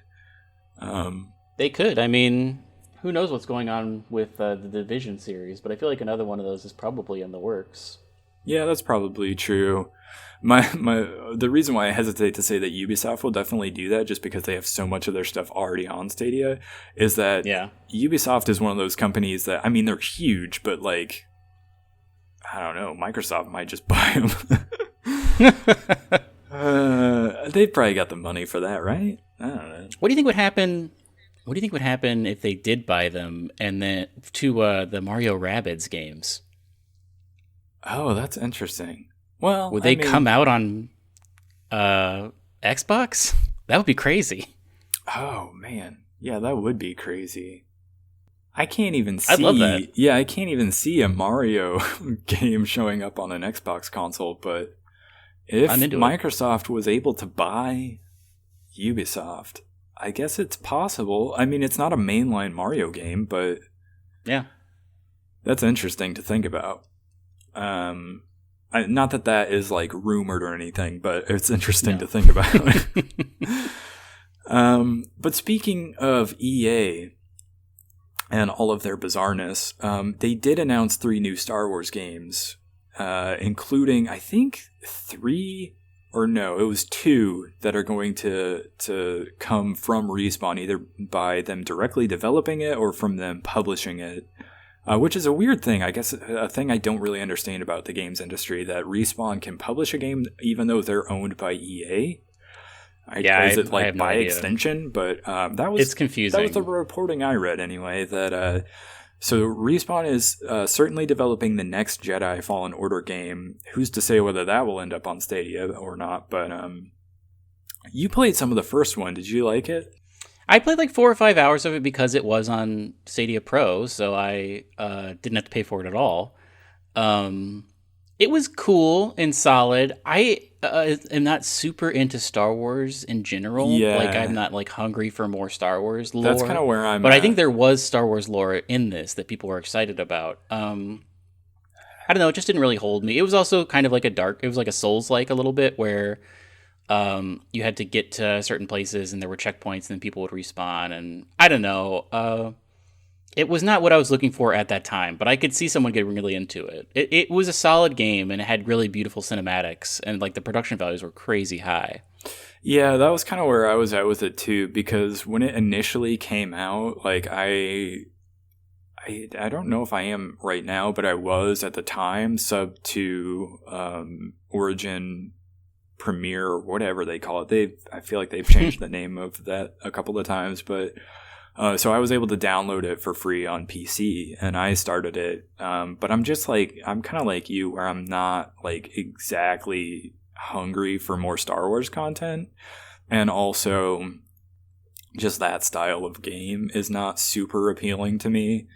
[SPEAKER 1] they could. I mean, who knows what's going on with the Division series, but I feel like another one of those is probably in the works.
[SPEAKER 2] Yeah, that's probably true. The reason why I hesitate to say that Ubisoft will definitely do that, just because they have so much of their stuff already on Stadia, is that Ubisoft is one of those companies that, I mean, they're huge, but, like, I don't know, Microsoft might just buy them. They've probably got the money for that, right? I don't know.
[SPEAKER 1] What do you think would happen? What do you think would happen if they did buy them and then to the Mario Rabbids games?
[SPEAKER 2] Oh, that's interesting. Well,
[SPEAKER 1] Would they come out on Xbox? That would be crazy.
[SPEAKER 2] Oh man, yeah, that would be crazy. I can't even see.
[SPEAKER 1] I'd love that.
[SPEAKER 2] Yeah, I can't even see a Mario game showing up on an Xbox console. But if Microsoft was able to buy Ubisoft, I guess it's possible. I mean, it's not a mainline Mario game, but
[SPEAKER 1] yeah,
[SPEAKER 2] that's interesting to think about. Not that is like rumored or anything, but it's interesting to think about. But speaking of EA and all of their bizarreness, they did announce 3 new Star Wars games, including, I think, 2 that are going to come from Respawn, either by them directly developing it or from them publishing it. Which is a weird thing, I guess, a thing I don't really understand about the games industry, that Respawn can publish a game even though they're owned by EA. Is it like by extension? But
[SPEAKER 1] it's confusing.
[SPEAKER 2] That was the reporting I read anyway. That so Respawn is certainly developing the next Jedi Fallen Order game. Who's to say whether that will end up on Stadia or not? But you played some of the first one. Did you like it?
[SPEAKER 1] I played like 4 or 5 hours of it because it was on Stadia Pro, so I didn't have to pay for it at all. It was cool and solid. I am not super into Star Wars in general.
[SPEAKER 2] Yeah.
[SPEAKER 1] Like, I'm not like hungry for more Star Wars lore.
[SPEAKER 2] That's kind of where I'm
[SPEAKER 1] But
[SPEAKER 2] at.
[SPEAKER 1] I think there was Star Wars lore in this that people were excited about. I don't know, it just didn't really hold me. It was also kind of like it was like a Souls-like a little bit, where you had to get to certain places and there were checkpoints and then people would respawn, and I don't know. It was not what I was looking for at that time, but I could see someone getting really into it. It was a solid game and it had really beautiful cinematics, and like the production values were crazy high.
[SPEAKER 2] Yeah, that was kind of where I was at with it too, because when it initially came out, like I don't know if I am right now, but I was at the time sub to Origin Premiere or whatever they call it. I feel like they've changed the name of that a couple of times, but so I was able to download it for free on PC and I started it. But I'm kind of like you, where I'm not like exactly hungry for more Star Wars content, and also just that style of game is not super appealing to me.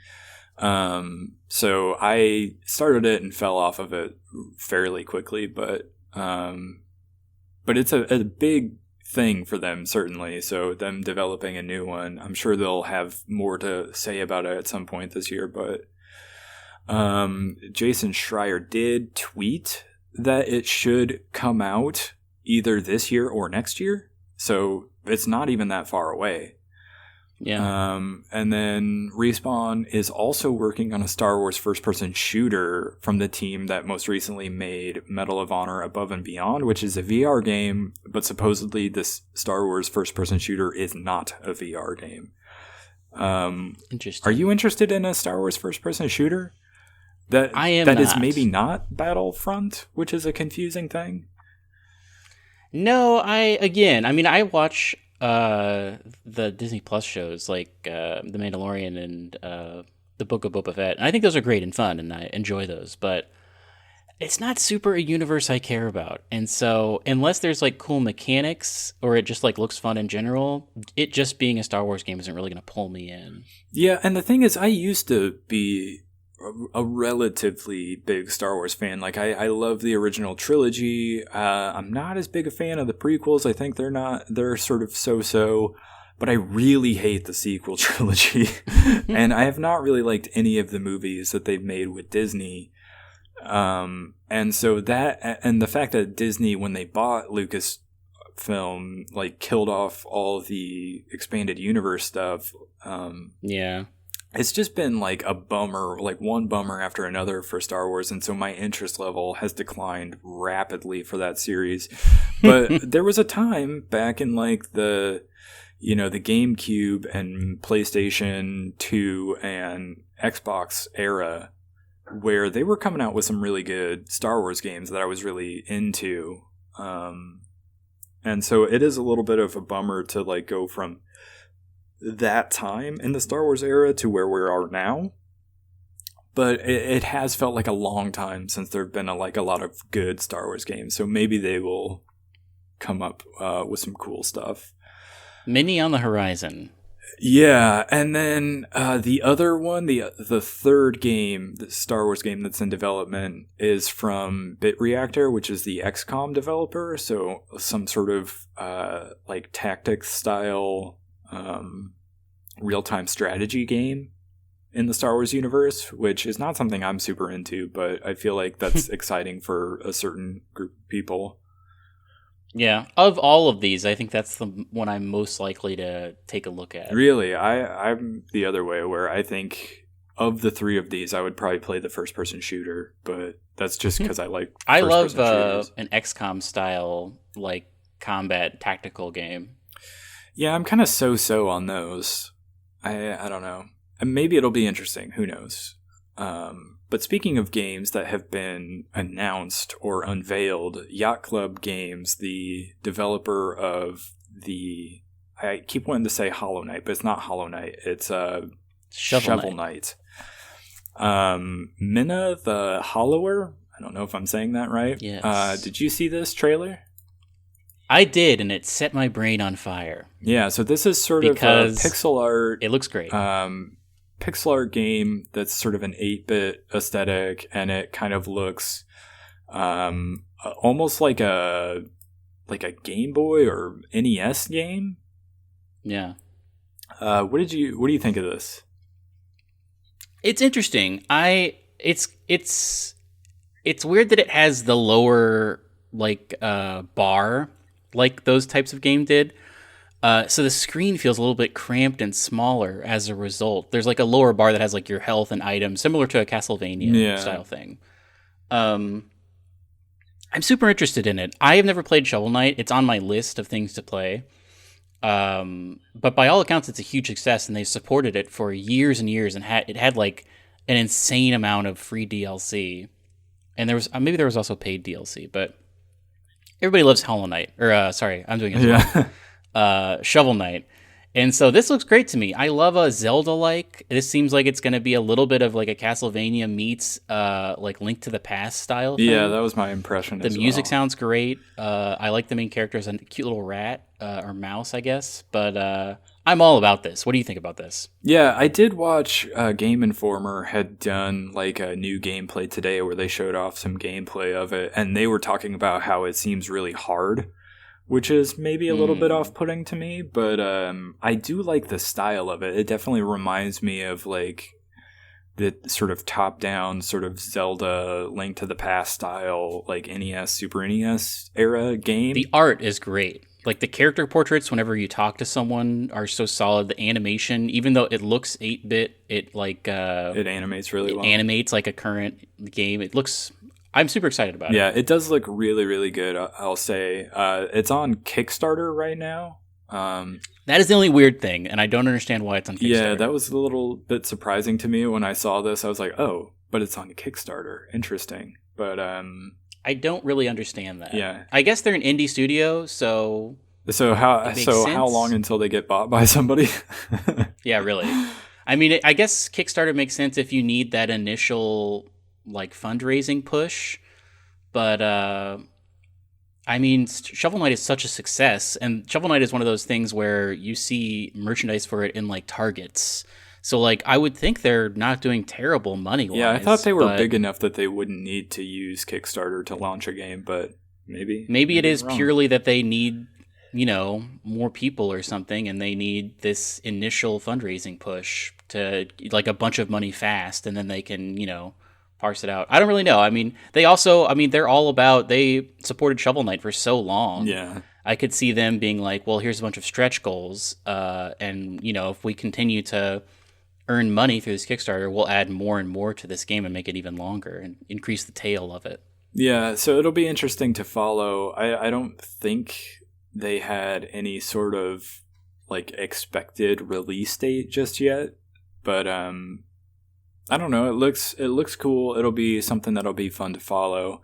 [SPEAKER 2] So I started it and fell off of it fairly quickly, but it's a big thing for them, certainly. So them developing a new one, I'm sure they'll have more to say about it at some point this year. But Jason Schreier did tweet that it should come out either this year or next year. So it's not even that far away.
[SPEAKER 1] Yeah.
[SPEAKER 2] And then Respawn is also working on a Star Wars first-person shooter from the team that most recently made Medal of Honor Above and Beyond, which is a VR game, but supposedly this Star Wars first-person shooter is not a VR game.
[SPEAKER 1] Interesting.
[SPEAKER 2] Are you interested in a Star Wars first-person shooter?
[SPEAKER 1] I am
[SPEAKER 2] that
[SPEAKER 1] not.
[SPEAKER 2] is maybe not Battlefront, which is a confusing thing.
[SPEAKER 1] No, I watch the Disney Plus shows like The Mandalorian and The Book of Boba Fett, and I think those are great and fun, and I enjoy those, but it's not super a universe I care about. And so unless there's like cool mechanics or it just like looks fun in general, it just being a Star Wars game isn't really going to pull me in.
[SPEAKER 2] Yeah, and the thing is, I used to be a relatively big Star Wars fan. Like I love the original trilogy. I'm not as big a fan of the prequels. I think they're sort of so-so, but I really hate the sequel trilogy. And I have not really liked any of the movies that they've made with Disney. And so that, and the fact that Disney, when they bought Lucasfilm, like killed off all of the expanded universe stuff.
[SPEAKER 1] Yeah.
[SPEAKER 2] It's just been like a bummer, like one bummer after another for Star Wars, and so my interest level has declined rapidly for that series. But there was a time back in like the GameCube and PlayStation 2 and Xbox era where they were coming out with some really good Star Wars games that I was really into. And so it is a little bit of a bummer to like go from that time in the Star Wars era to where we are now. But it has felt like a long time since there have been a lot of good Star Wars games. So maybe they will come up with some cool stuff.
[SPEAKER 1] Many on the horizon.
[SPEAKER 2] Yeah, and then the other one, the third game, the Star Wars game that's in development, is from BitReactor, which is the XCOM developer. So some sort of like tactics style real-time strategy game in the Star Wars universe, which is not something I'm super into, but I feel like that's exciting for a certain group of people.
[SPEAKER 1] Yeah, of all of these, I think that's the one I'm most likely to take a look at.
[SPEAKER 2] Really, I'm the other way, where I think of the three of these, I would probably play the first-person shooter, but that's just because I like
[SPEAKER 1] I love
[SPEAKER 2] shooters.
[SPEAKER 1] An XCOM style like combat tactical game.
[SPEAKER 2] Yeah, I'm kind of so on those. I don't know. Maybe it'll be interesting. Who knows? But speaking of games that have been announced or unveiled, Yacht Club Games, the developer of I keep wanting to say Hollow Knight, but it's not Hollow Knight. It's Shovel Knight. Minna the Hollower. I don't know if I'm saying that right.
[SPEAKER 1] Yes.
[SPEAKER 2] Did you see this trailer?
[SPEAKER 1] I did, and it set my brain on fire.
[SPEAKER 2] Yeah, so this is sort of pixel art.
[SPEAKER 1] It looks great.
[SPEAKER 2] Pixel art game that's sort of an 8-bit aesthetic, and it kind of looks almost like a Game Boy or NES game.
[SPEAKER 1] Yeah.
[SPEAKER 2] What do you think of this?
[SPEAKER 1] It's interesting. It's weird that it has the lower bar like those types of game did. So the screen feels a little bit cramped and smaller as a result. There's like a lower bar that has like your health and items, similar to a Castlevania style thing. I'm super interested in it. I have never played Shovel Knight. It's on my list of things to play. But by all accounts, it's a huge success, and they supported it for years and years, and it had like an insane amount of free DLC. And there was also paid DLC, but everybody loves Hollow Knight. I'm doing it as well. Shovel Knight. And so this looks great to me. I love a Zelda-like. This seems like it's going to be a little bit of like a Castlevania meets like Link to the Past style thing.
[SPEAKER 2] Yeah, that was my impression
[SPEAKER 1] The music sounds great. I like the main character as a cute little rat or mouse, I guess. But I'm all about this. What do you think about this?
[SPEAKER 2] Yeah, I did watch Game Informer had done like a new gameplay today where they showed off some gameplay of it, and they were talking about how it seems really hard, which is maybe a little bit off-putting to me, but I do like the style of it. It definitely reminds me of like the sort of top-down, sort of Zelda, Link to the Past style, like NES, Super NES era game.
[SPEAKER 1] The art is great. Like the character portraits, whenever you talk to someone, are so solid. The animation, even though it looks 8-bit, it
[SPEAKER 2] animates really well.
[SPEAKER 1] Animates like a current game. I'm super excited about it.
[SPEAKER 2] Yeah, it does look really, really good, I'll say. It's on Kickstarter right now.
[SPEAKER 1] That is the only weird thing, and I don't understand why it's on Kickstarter.
[SPEAKER 2] Yeah, that was a little bit surprising to me when I saw this. I was like, oh, but it's on Kickstarter. Interesting. But
[SPEAKER 1] I don't really understand that.
[SPEAKER 2] Yeah.
[SPEAKER 1] I guess they're an indie studio, so
[SPEAKER 2] how long until they get bought by somebody?
[SPEAKER 1] Yeah, really. I mean, I guess Kickstarter makes sense if you need that initial like fundraising push, but I mean, Shovel Knight is such a success, and Shovel Knight is one of those things where you see merchandise for it in like Targets. So like I would think they're not doing terrible money-wise.
[SPEAKER 2] Yeah, I thought they were big enough that they wouldn't need to use Kickstarter to launch a game, but maybe
[SPEAKER 1] it is purely that they need, more people or something, and they need this initial fundraising push to like a bunch of money fast, and then they can, parse it out. I don't really know. I mean, they're all about, they supported Shovel Knight for so long.
[SPEAKER 2] Yeah.
[SPEAKER 1] I could see them being like, well, here's a bunch of stretch goals. And, if we continue to earn money through this Kickstarter, we'll add more and more to this game and make it even longer and increase the tail of it.
[SPEAKER 2] Yeah. So it'll be interesting to follow. I don't think they had any sort of like expected release date just yet, but, I don't know. It looks cool. It'll be something that'll be fun to follow.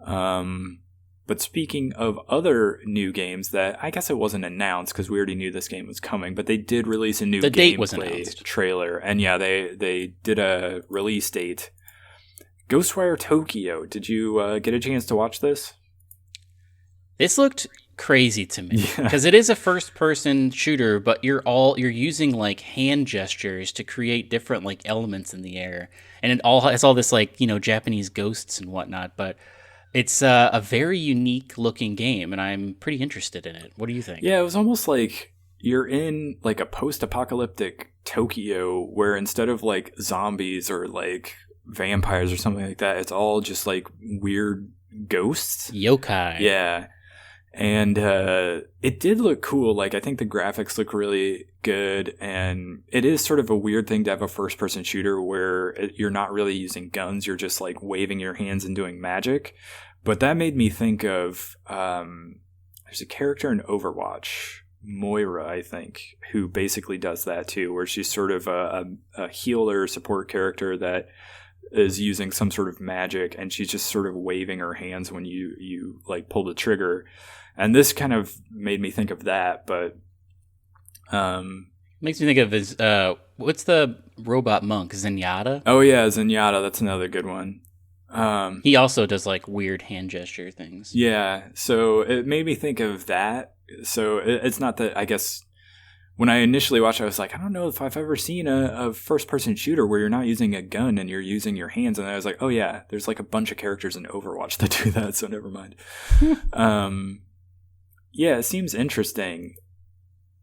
[SPEAKER 2] But But speaking of other new games that I guess it wasn't announced because we already knew this game was coming, but they did release a new gameplay trailer. And yeah, they did a release date. Ghostwire Tokyo. Did you get a chance to watch this?
[SPEAKER 1] This looked crazy to me because it is a first-person shooter, but you're using like hand gestures to create different like elements in the air, and it's all this like Japanese ghosts and whatnot. But it's a very unique looking game, and I'm pretty interested in it. What do you think?
[SPEAKER 2] Yeah, it was almost like you're in like a post-apocalyptic Tokyo where instead of like zombies or like vampires or something like that, it's all just like weird ghosts.
[SPEAKER 1] Yokai.
[SPEAKER 2] Yeah. And it did look cool. Like, I think the graphics look really good, and it is sort of a weird thing to have a first-person shooter where you're not really using guns. You're just, like, waving your hands and doing magic. But that made me think of, there's a character in Overwatch, Moira, I think, who basically does that too, where she's sort of a healer support character that is using some sort of magic, and she's just sort of waving her hands when you like pull the trigger. And this kind of made me think of that, but
[SPEAKER 1] makes me think of his what's the robot monk, Zenyatta?
[SPEAKER 2] Oh yeah, Zenyatta, that's another good one.
[SPEAKER 1] He also does like weird hand gesture things.
[SPEAKER 2] Yeah, so it made me think of that. So it's not that, I guess when I initially watched it, I was like, I don't know if I've ever seen a first-person shooter where you're not using a gun and you're using your hands. And I was like, oh yeah, there's like a bunch of characters in Overwatch that do that, so never mind. Yeah, it seems interesting.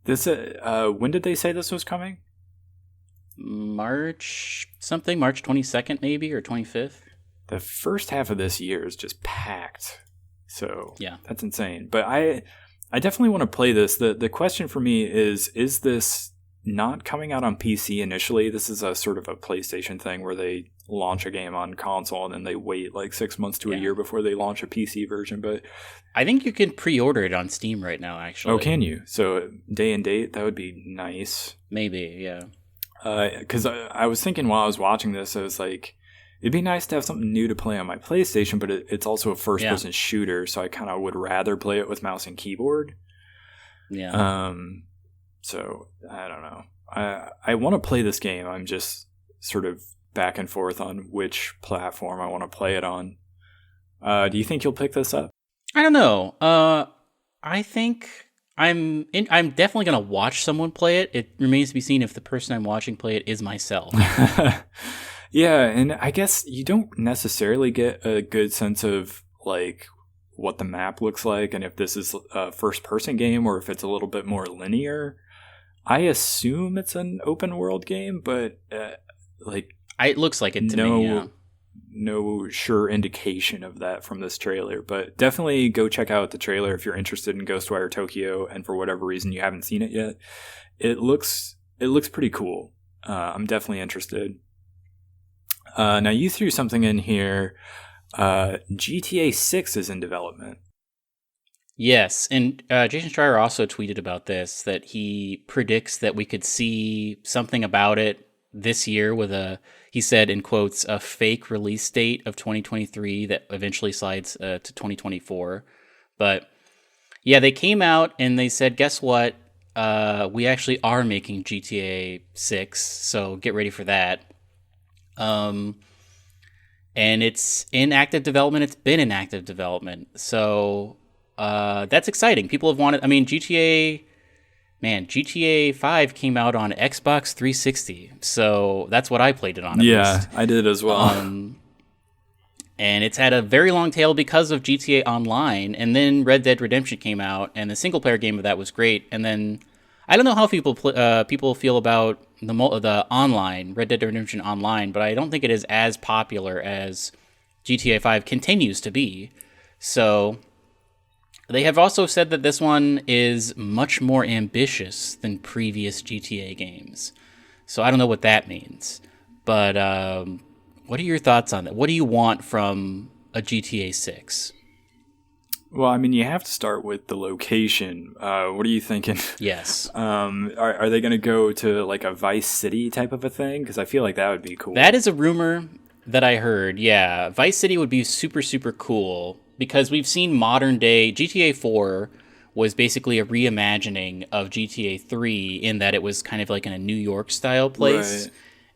[SPEAKER 2] This when did they say this was coming?
[SPEAKER 1] March 22nd maybe, or 25th.
[SPEAKER 2] The first half of this year is just packed. So
[SPEAKER 1] yeah,
[SPEAKER 2] that's insane. But I definitely want to play this. The question for me is this not coming out on PC initially? This is a sort of a PlayStation thing where they launch a game on console and then they wait like 6 months to a year before they launch a PC version. But
[SPEAKER 1] I think you can pre-order it on Steam right now, actually.
[SPEAKER 2] Oh, can you? So day and date, that would be nice.
[SPEAKER 1] Maybe, yeah.
[SPEAKER 2] Because I was thinking while I was watching this, I was like, it'd be nice to have something new to play on my PlayStation, but it's also a first-person shooter, so I kind of would rather play it with mouse and keyboard.
[SPEAKER 1] Yeah.
[SPEAKER 2] So, I don't know. I want to play this game. I'm just sort of back and forth on which platform I want to play it on. Do you think you'll pick this up?
[SPEAKER 1] I don't know. I think I'm definitely going to watch someone play it. It remains to be seen if the person I'm watching play it is myself.
[SPEAKER 2] Yeah, and I guess you don't necessarily get a good sense of like what the map looks like and if this is a first-person game or if it's a little bit more linear. I assume it's an open-world game, but
[SPEAKER 1] it looks like it to me. Yeah.
[SPEAKER 2] No sure indication of that from this trailer, but definitely go check out the trailer if you're interested in Ghostwire Tokyo and for whatever reason you haven't seen it yet. It looks pretty cool. I'm definitely interested. Now you threw something in here. GTA 6 is in development.
[SPEAKER 1] Yes, and Jason Schreier also tweeted about this, that he predicts that we could see something about it this year with he said in quotes, a fake release date of 2023 that eventually slides to 2024. But yeah, they came out and they said, guess what? We actually are making GTA 6, so get ready for that. And it's in active development. It's been in active development. So that's exciting. People have wanted, GTA 5 came out on Xbox 360. So that's what I played it on.
[SPEAKER 2] Yeah,
[SPEAKER 1] least.
[SPEAKER 2] I did as well.
[SPEAKER 1] And it's had a very long tail because of GTA Online. And then Red Dead Redemption came out, and the single player game of that was great. And then I don't know how people feel about the online Red Dead Redemption Online, but I don't think it is as popular as GTA 5 continues to be. So they have also said that this one is much more ambitious than previous GTA games. So I don't know what that means. But what are your thoughts on that? What do you want from a GTA 6?
[SPEAKER 2] Well, you have to start with the location. What are you thinking?
[SPEAKER 1] Yes.
[SPEAKER 2] Are they going to go to like a Vice City type of a thing? Because I feel like that would be cool.
[SPEAKER 1] That is a rumor that I heard. Yeah, Vice City would be super, super cool. because we've seen modern day GTA 4 was basically a reimagining of GTA 3 in that it was kind of like in a New York style place.
[SPEAKER 2] Right.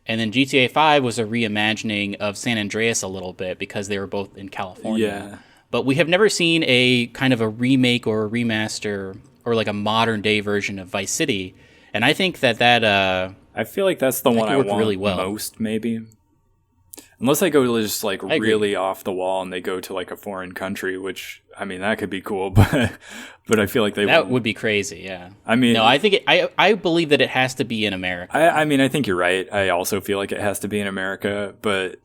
[SPEAKER 1] And then GTA 5 was a reimagining of San Andreas a little bit because they were both in California.
[SPEAKER 2] Yeah.
[SPEAKER 1] But we have never seen a kind of a remake or a remaster or like a modern day version of Vice City. And I think that
[SPEAKER 2] I feel like that's the one I want
[SPEAKER 1] really well.
[SPEAKER 2] most, maybe. Unless they go to just like
[SPEAKER 1] I agree.
[SPEAKER 2] really off the wall and they go to like a foreign country, which I mean that could be cool, but I feel like
[SPEAKER 1] that would be crazy. Yeah.
[SPEAKER 2] I mean,
[SPEAKER 1] no, I think I believe that it has to be in America.
[SPEAKER 2] I mean, I think you're right. I also feel like it has to be in America, but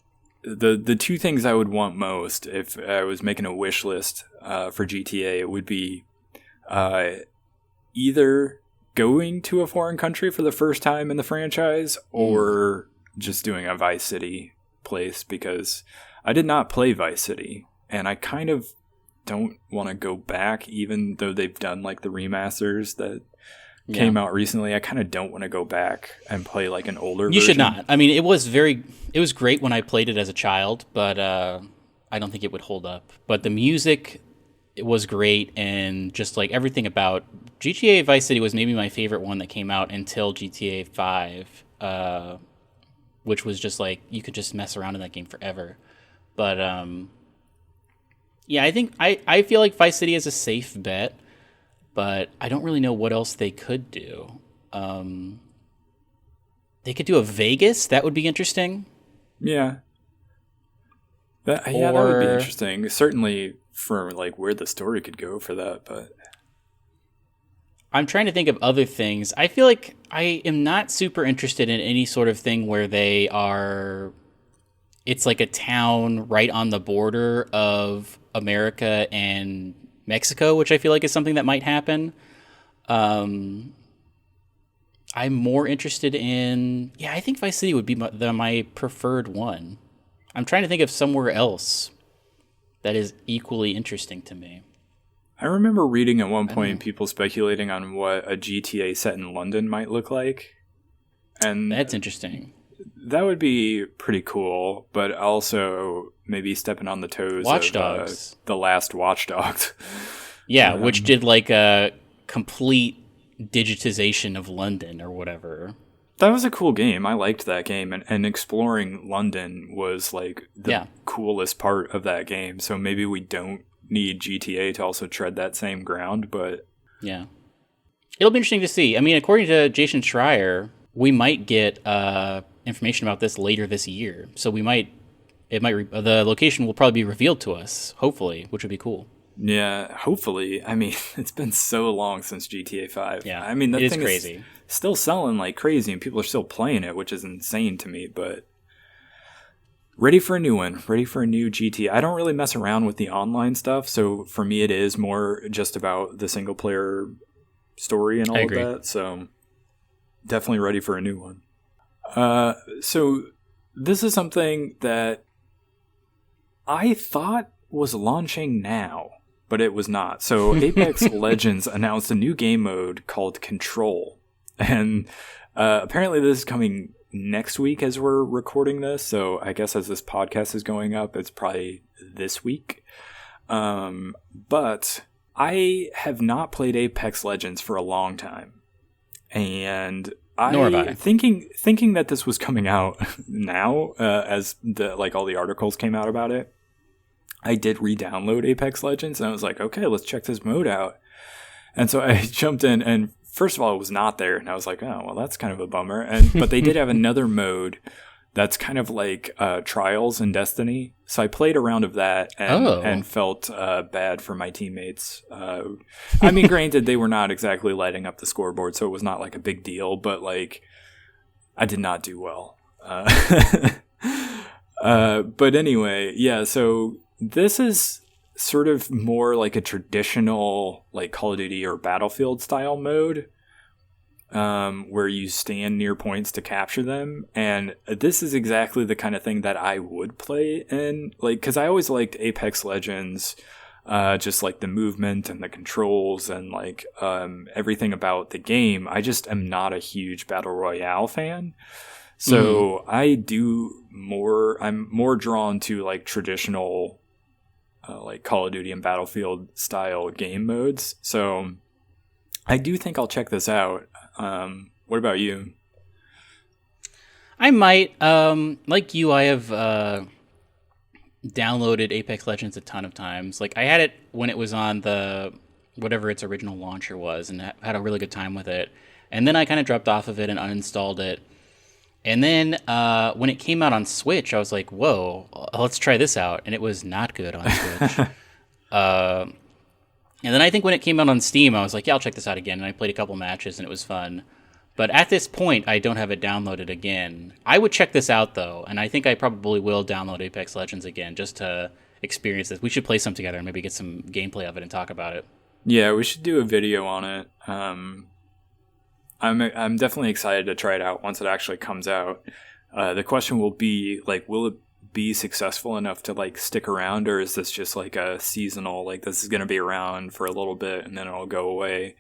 [SPEAKER 2] the two things I would want most if I was making a wish list for GTA, it would be either going to a foreign country for the first time in the franchise or just doing a Vice City place, because I did not play Vice City and I kind of don't want to go back, even though they've done like the remasters that came out recently. I kind of don't want to go back and play like an older version.
[SPEAKER 1] You should not. I mean, it was great when I played it as a child, but I don't think it would hold up. But the music, it was great, and just like everything about GTA Vice City was maybe my favorite one that came out until GTA 5, which was just like you could just mess around in that game forever. But yeah, I think I feel like Vice City is a safe bet, but I don't really know what else they could do. They could do a Vegas. That would be interesting.
[SPEAKER 2] Yeah. That would be interesting. Certainly for like where the story could go for that, but
[SPEAKER 1] I'm trying to think of other things. I feel like I am not super interested in any sort of thing where it's like a town right on the border of America and Mexico, which I feel like is something that might happen. I'm more interested in... Yeah, I think Vice City would be my preferred one. I'm trying to think of somewhere else that is equally interesting to me.
[SPEAKER 2] I remember reading at one point people speculating on what a GTA set in London might look like. And
[SPEAKER 1] that's interesting.
[SPEAKER 2] That would be pretty cool, but also maybe stepping on the toes
[SPEAKER 1] Watch
[SPEAKER 2] of
[SPEAKER 1] Dogs.
[SPEAKER 2] The last Watch Dogs.
[SPEAKER 1] Yeah, which did like a complete digitization of London or whatever.
[SPEAKER 2] That was a cool game. I liked that game, and exploring London was like the coolest part of that game. So maybe we don't need GTA to also tread that same ground, but
[SPEAKER 1] yeah, it'll be interesting to see. I mean, according to Jason Schreier, we might get information about this later this year. So the location will probably be revealed to us, hopefully, which would be cool.
[SPEAKER 2] Yeah, hopefully. I mean, it's been so long since GTA 5.
[SPEAKER 1] Yeah,
[SPEAKER 2] I mean, that
[SPEAKER 1] it
[SPEAKER 2] thing
[SPEAKER 1] is crazy.
[SPEAKER 2] Is still selling like crazy, and people are still playing it, which is insane to me, but ready for a new one. Ready for a new GTA. I don't really mess around with the online stuff, so for me it is more just about the single player story and all of that, so definitely ready for a new one. So this is something that I thought was launching now, but it was not. So Apex Legends announced a new game mode called Control, and apparently this is coming next week as we're recording this, so I guess as this podcast is going up, it's probably this week. But I have not played Apex Legends for a long time, and thinking that this was coming out now, as all the articles came out about it, I did re-download Apex Legends, and I was like, okay, let's check this mode out. And so I jumped in, and first of all, it was not there, and I was like, oh, well, that's kind of a bummer. But they did have another mode that's kind of like Trials in Destiny. So I played a round of that and felt bad for my teammates. I mean, granted, they were not exactly lighting up the scoreboard, so it was not like a big deal, but like I did not do well. But anyway, yeah, so this is sort of more like a traditional like Call of Duty or Battlefield style mode, where you stand near points to capture them. And this is exactly the kind of thing that I would play in, like, because I always liked Apex Legends, just like the movement and the controls and like everything about the game. I just am not a huge Battle Royale fan. So I'm more drawn to like traditional like Call of Duty and Battlefield style game modes. So I do think I'll check this out. What about you?
[SPEAKER 1] I might. Like you, I have downloaded Apex Legends a ton of times. Like I had it when it was on the whatever its original launcher was, and had a really good time with it. And then I kind of dropped off of it and uninstalled it. And then when it came out on Switch, I was like, "Whoa, let's try this out!" And it was not good on Switch. And then I think when it came out on Steam, I was like, "Yeah, I'll check this out again." And I played a couple matches, and it was fun. But at this point, I don't have it downloaded again. I would check this out, though, and I think I probably will download Apex Legends again just to experience this. We should play some together and maybe get some gameplay of it and talk about it.
[SPEAKER 2] Yeah, we should do a video on it. I'm definitely excited to try it out once it actually comes out. The question will be, like, will it be successful enough to, like, stick around, or is this just, like, a seasonal, like, this is going to be around for a little bit and then it'll go away?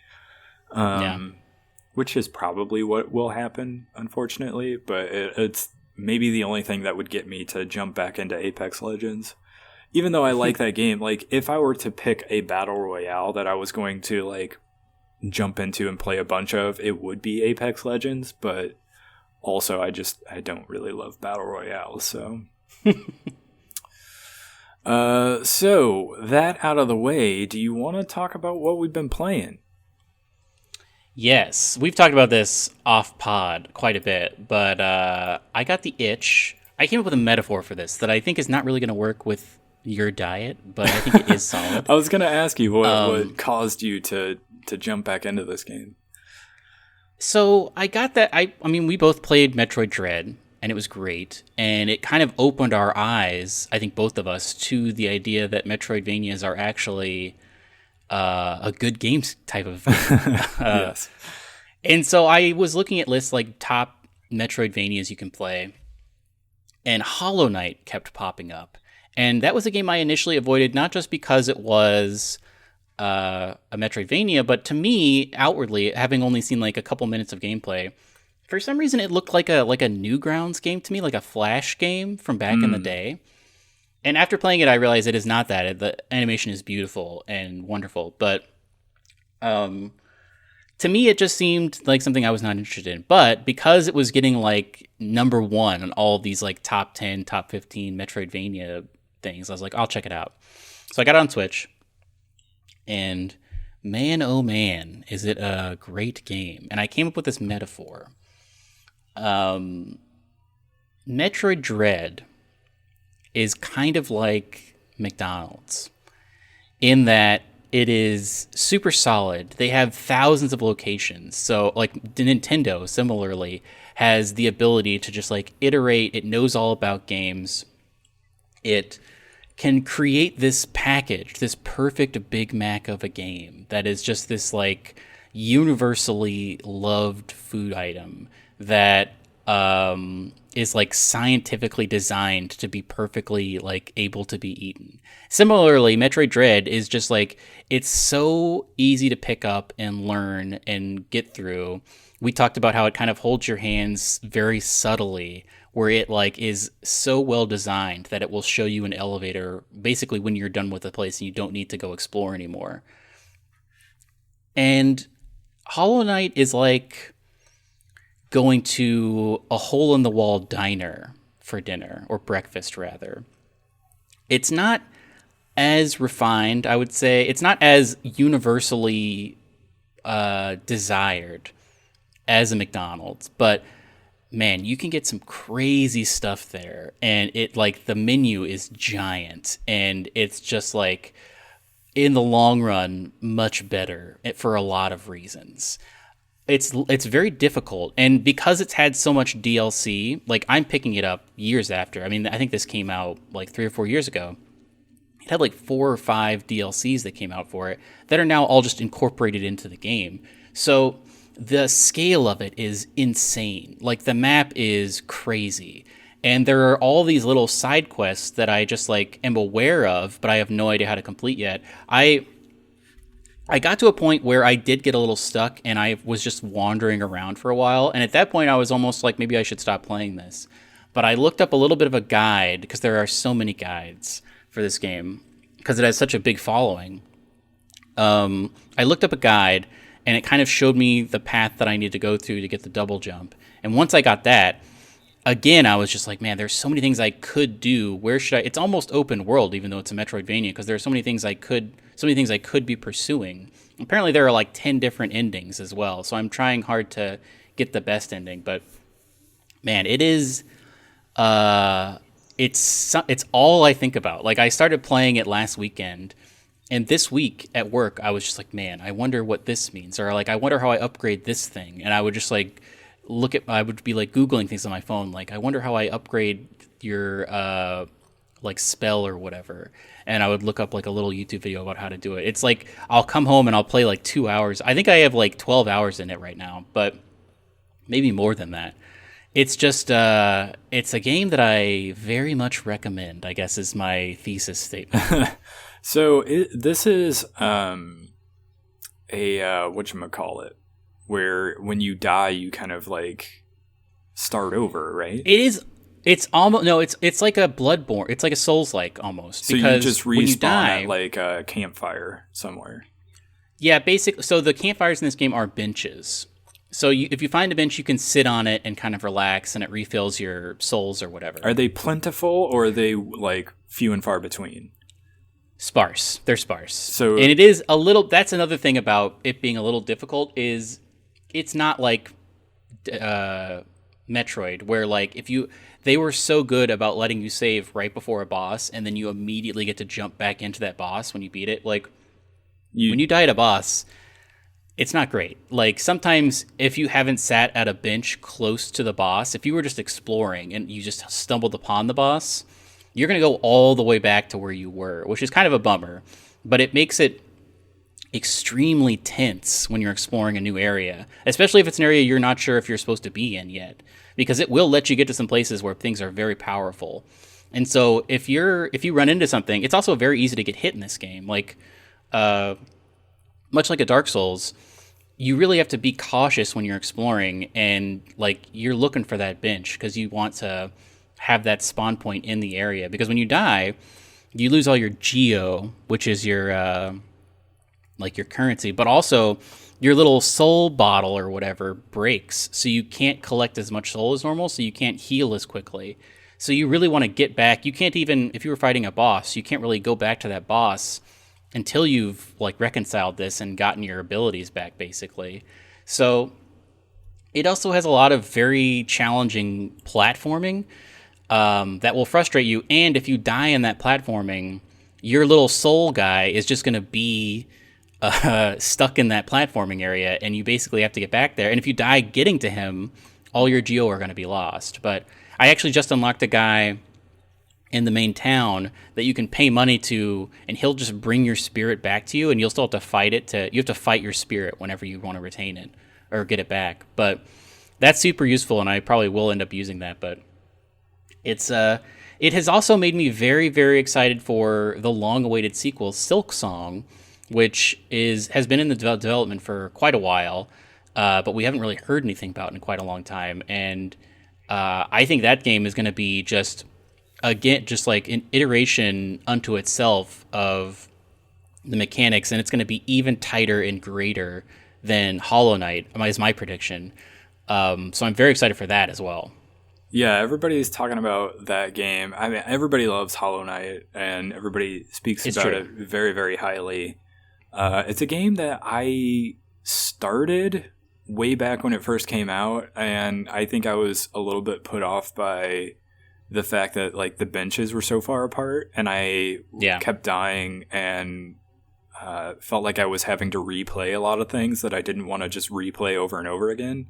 [SPEAKER 2] Which is probably what will happen, unfortunately, but it's maybe the only thing that would get me to jump back into Apex Legends. Even though I like that game, like, if I were to pick a battle royale that I was going to, like, jump into and play a bunch of, it would be Apex Legends, but also I don't really love battle royales, so... So, that out of the way, do you want to talk about what we've been playing?
[SPEAKER 1] Yes, we've talked about this off pod quite a bit, but I got the itch. I came up with a metaphor for this that I think is not really going to work with your diet, but I think it is solid.
[SPEAKER 2] I was going to ask you what caused you to jump back into this game.
[SPEAKER 1] So I got that. I mean, we both played Metroid Dread, and it was great, and it kind of opened our eyes, I think both of us, to the idea that Metroidvanias are actually a good games type of
[SPEAKER 2] yes.
[SPEAKER 1] And so I was looking at lists like top Metroidvanias you can play, and Hollow Knight kept popping up. And that was a game I initially avoided, not just because it was a Metroidvania, but to me, outwardly, having only seen like a couple minutes of gameplay, for some reason it looked like a Newgrounds game to me, like a Flash game from back in the day. And after playing it, I realized it is not that. The animation is beautiful and wonderful, but to me, it just seemed like something I was not interested in. But because it was getting like number one on all these like top 10, top 15 Metroidvania things, I was like, I'll check it out. So I got it on Switch, and man, oh man, is it a great game. And I came up with this metaphor. Metroid Dread is kind of like McDonald's in that it is super solid. They have thousands of locations. So like Nintendo similarly has the ability to just like iterate. It knows all about games. It can create this package, this perfect Big Mac of a game that is just this like universally loved food item that is like scientifically designed to be perfectly like able to be eaten. Similarly, Metroid Dread is just like, it's so easy to pick up and learn and get through. We talked about how it kind of holds your hands very subtly, where it like is so well designed that it will show you an elevator basically when you're done with the place and you don't need to go explore anymore. And Hollow Knight is like going to a hole-in-the-wall diner for dinner, or breakfast, rather. It's not as refined, I would say. It's not as universally desired as a McDonald's, but man, you can get some crazy stuff there, and it like the menu is giant, and it's just like, in the long run, much better for a lot of reasons. It's very difficult, and because it's had so much DLC, like I'm picking it up years after. I mean, I think this came out like 3 or 4 years ago. It had like 4 or 5 DLCs that came out for it that are now all just incorporated into the game. So the scale of it is insane. Like the map is crazy, and there are all these little side quests that I just like am aware of, but I have no idea how to complete yet. I got to a point where I did get a little stuck, and I was just wandering around for a while. And at that point, I was almost like, maybe I should stop playing this. But I looked up a little bit of a guide, because there are so many guides for this game, because it has such a big following. I looked up a guide, and it kind of showed me the path that I need to go through to get the double jump. And once I got that, again, I was just like, man, there's so many things I could do. Where should I? It's almost open world, even though it's a Metroidvania, because there are so many things I could be pursuing. Apparently, there are like 10 different endings as well. So I'm trying hard to get the best ending. But man, it is. It's all I think about. Like, I started playing it last weekend. And this week at work, I was just like, man, I wonder what this means. Or like, I wonder how I upgrade this thing. And I would just like I would be like Googling things on my phone. Like, I wonder how I upgrade your like spell or whatever. And I would look up like a little YouTube video about how to do it. It's like, I'll come home and I'll play like 2 hours. I think I have like 12 hours in it right now, but maybe more than that. It's just, it's a game that I very much recommend, I guess is my thesis statement.
[SPEAKER 2] So this is a whatchamacallit, where when you die, you kind of like start over, right?
[SPEAKER 1] It is. It's almost no. It's like a Bloodborne. It's like a Souls-like almost.
[SPEAKER 2] So
[SPEAKER 1] because
[SPEAKER 2] you just respawn
[SPEAKER 1] when you die,
[SPEAKER 2] at like a campfire somewhere.
[SPEAKER 1] Yeah, basically. So the campfires in this game are benches. So if you find a bench, you can sit on it and kind of relax, and it refills your souls or whatever.
[SPEAKER 2] Are they plentiful, or are they like few and far between?
[SPEAKER 1] Sparse. They're sparse.
[SPEAKER 2] So,
[SPEAKER 1] and it is a little. That's another thing about it being a little difficult is it's not like Metroid, where like they were so good about letting you save right before a boss, and then you immediately get to jump back into that boss when you beat it. Like when you die at a boss, it's not great. Like sometimes if you haven't sat at a bench close to the boss, if you were just exploring and you just stumbled upon the boss, you're going to go all the way back to where you were, which is kind of a bummer, but it makes it extremely tense when you're exploring a new area, especially if it's an area you're not sure if you're supposed to be in yet, because it will let you get to some places where things are very powerful. And so if you run into something, it's also very easy to get hit in this game. Like, much like a Dark Souls, you really have to be cautious when you're exploring, and like you're looking for that bench because you want to have that spawn point in the area, because when you die, you lose all your geo, which is your like your currency, but also your little soul bottle or whatever breaks, so you can't collect as much soul as normal, so you can't heal as quickly. So you really want to get back. You can't even, if you were fighting a boss, you can't really go back to that boss until you've like reconciled this and gotten your abilities back, basically. So it also has a lot of very challenging platforming that will frustrate you. And if you die in that platforming, your little soul guy is just going to be stuck in that platforming area, and you basically have to get back there. And if you die getting to him, all your geo are going to be lost. But I actually just unlocked a guy in the main town that you can pay money to, and he'll just bring your spirit back to you, and you'll still have to fight it. You have to fight your spirit whenever you want to retain it or get it back. But that's super useful, and I probably will end up using that. But it has also made me very, very excited for the long-awaited sequel, Silk Song, which has been in the development for quite a while, but we haven't really heard anything about it in quite a long time. And I think that game is going to be just like an iteration unto itself of the mechanics, and it's going to be even tighter and greater than Hollow Knight, is my prediction. So I'm very excited for that as well.
[SPEAKER 2] Yeah, everybody's talking about that game. I mean, everybody loves Hollow Knight, and everybody speaks about it very, very highly. It's a game that I started way back when it first came out, and I think I was a little bit put off by the fact that like the benches were so far apart, and I kept dying and felt like I was having to replay a lot of things that I didn't want to just replay over and over again.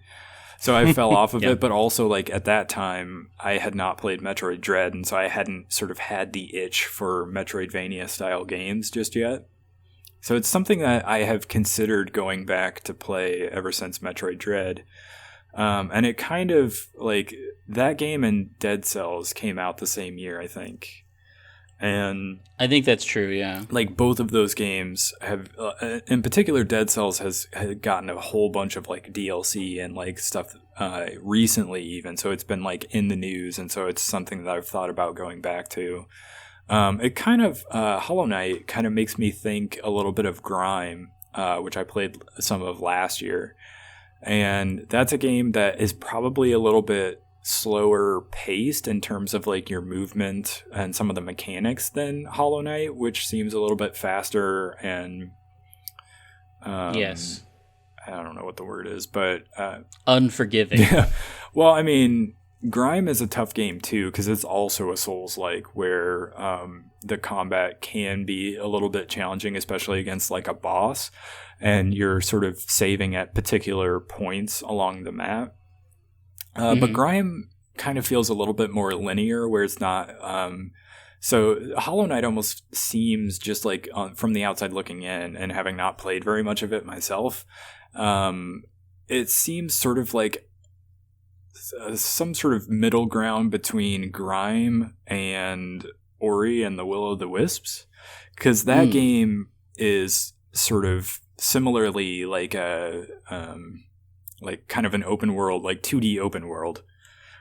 [SPEAKER 2] So I fell off of it, but also like at that time I had not played Metroid Dread, and so I hadn't sort of had the itch for Metroidvania style games just yet. So it's something that I have considered going back to play ever since Metroid Dread. And it kind of like that game and Dead Cells came out the same year, I think. And
[SPEAKER 1] I think that's true, yeah.
[SPEAKER 2] Like both of those games have, in particular, Dead Cells has gotten a whole bunch of like DLC and like stuff recently even. So it's been like in the news, and so it's something that I've thought about going back to. It kind of Hollow Knight kind of makes me think a little bit of Grime, which I played some of last year, and that's a game that is probably a little bit slower paced in terms of like your movement and some of the mechanics than Hollow Knight, which seems a little bit faster and
[SPEAKER 1] yes,
[SPEAKER 2] I don't know what the word is, but
[SPEAKER 1] unforgiving.
[SPEAKER 2] Yeah. Well, I mean, Grime is a tough game too because it's also a Souls-like where the combat can be a little bit challenging, especially against like a boss, and you're sort of saving at particular points along the map. But Grime kind of feels a little bit more linear, where it's not. So Hollow Knight almost seems just like from the outside looking in, and having not played very much of it myself, it seems sort of like some sort of middle ground between Grime and Ori and the Will of the Wisps, because that game is sort of similarly like a like kind of an open world, like 2D open world,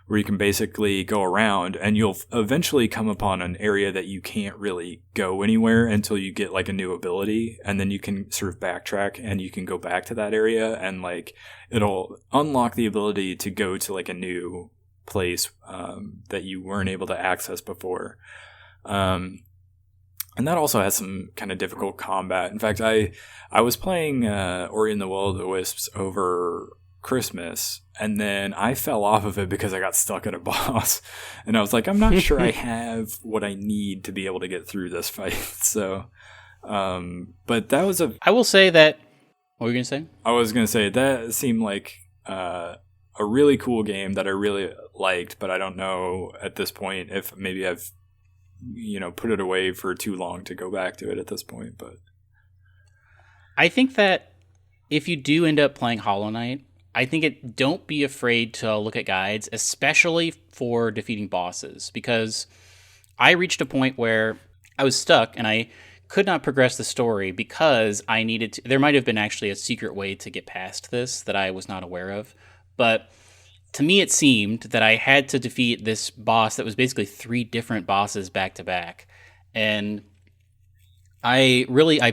[SPEAKER 2] where you can basically go around and you'll eventually come upon an area that you can't really go anywhere until you get like a new ability, and then you can sort of backtrack and you can go back to that area, and like it'll unlock the ability to go to like a new place that you weren't able to access before. And that also has some kind of difficult combat. In fact, I was playing Ori and the Will of the Wisps over Christmas, and then I fell off of it because I got stuck at a boss, and I was like, I'm not sure I have what I need to be able to get through this fight. So, but that was
[SPEAKER 1] I will say that. What were you gonna say?
[SPEAKER 2] I was gonna say that seemed like a really cool game that I really liked, but I don't know at this point if maybe I've put it away for too long to go back to it at this point. But
[SPEAKER 1] I think that if you do end up playing Hollow Knight, I think don't be afraid to look at guides, especially for defeating bosses, because I reached a point where I was stuck and I could not progress the story because I needed to. There might have been actually a secret way to get past this that I was not aware of, but to me it seemed that I had to defeat this boss that was basically 3 different bosses back to back, and I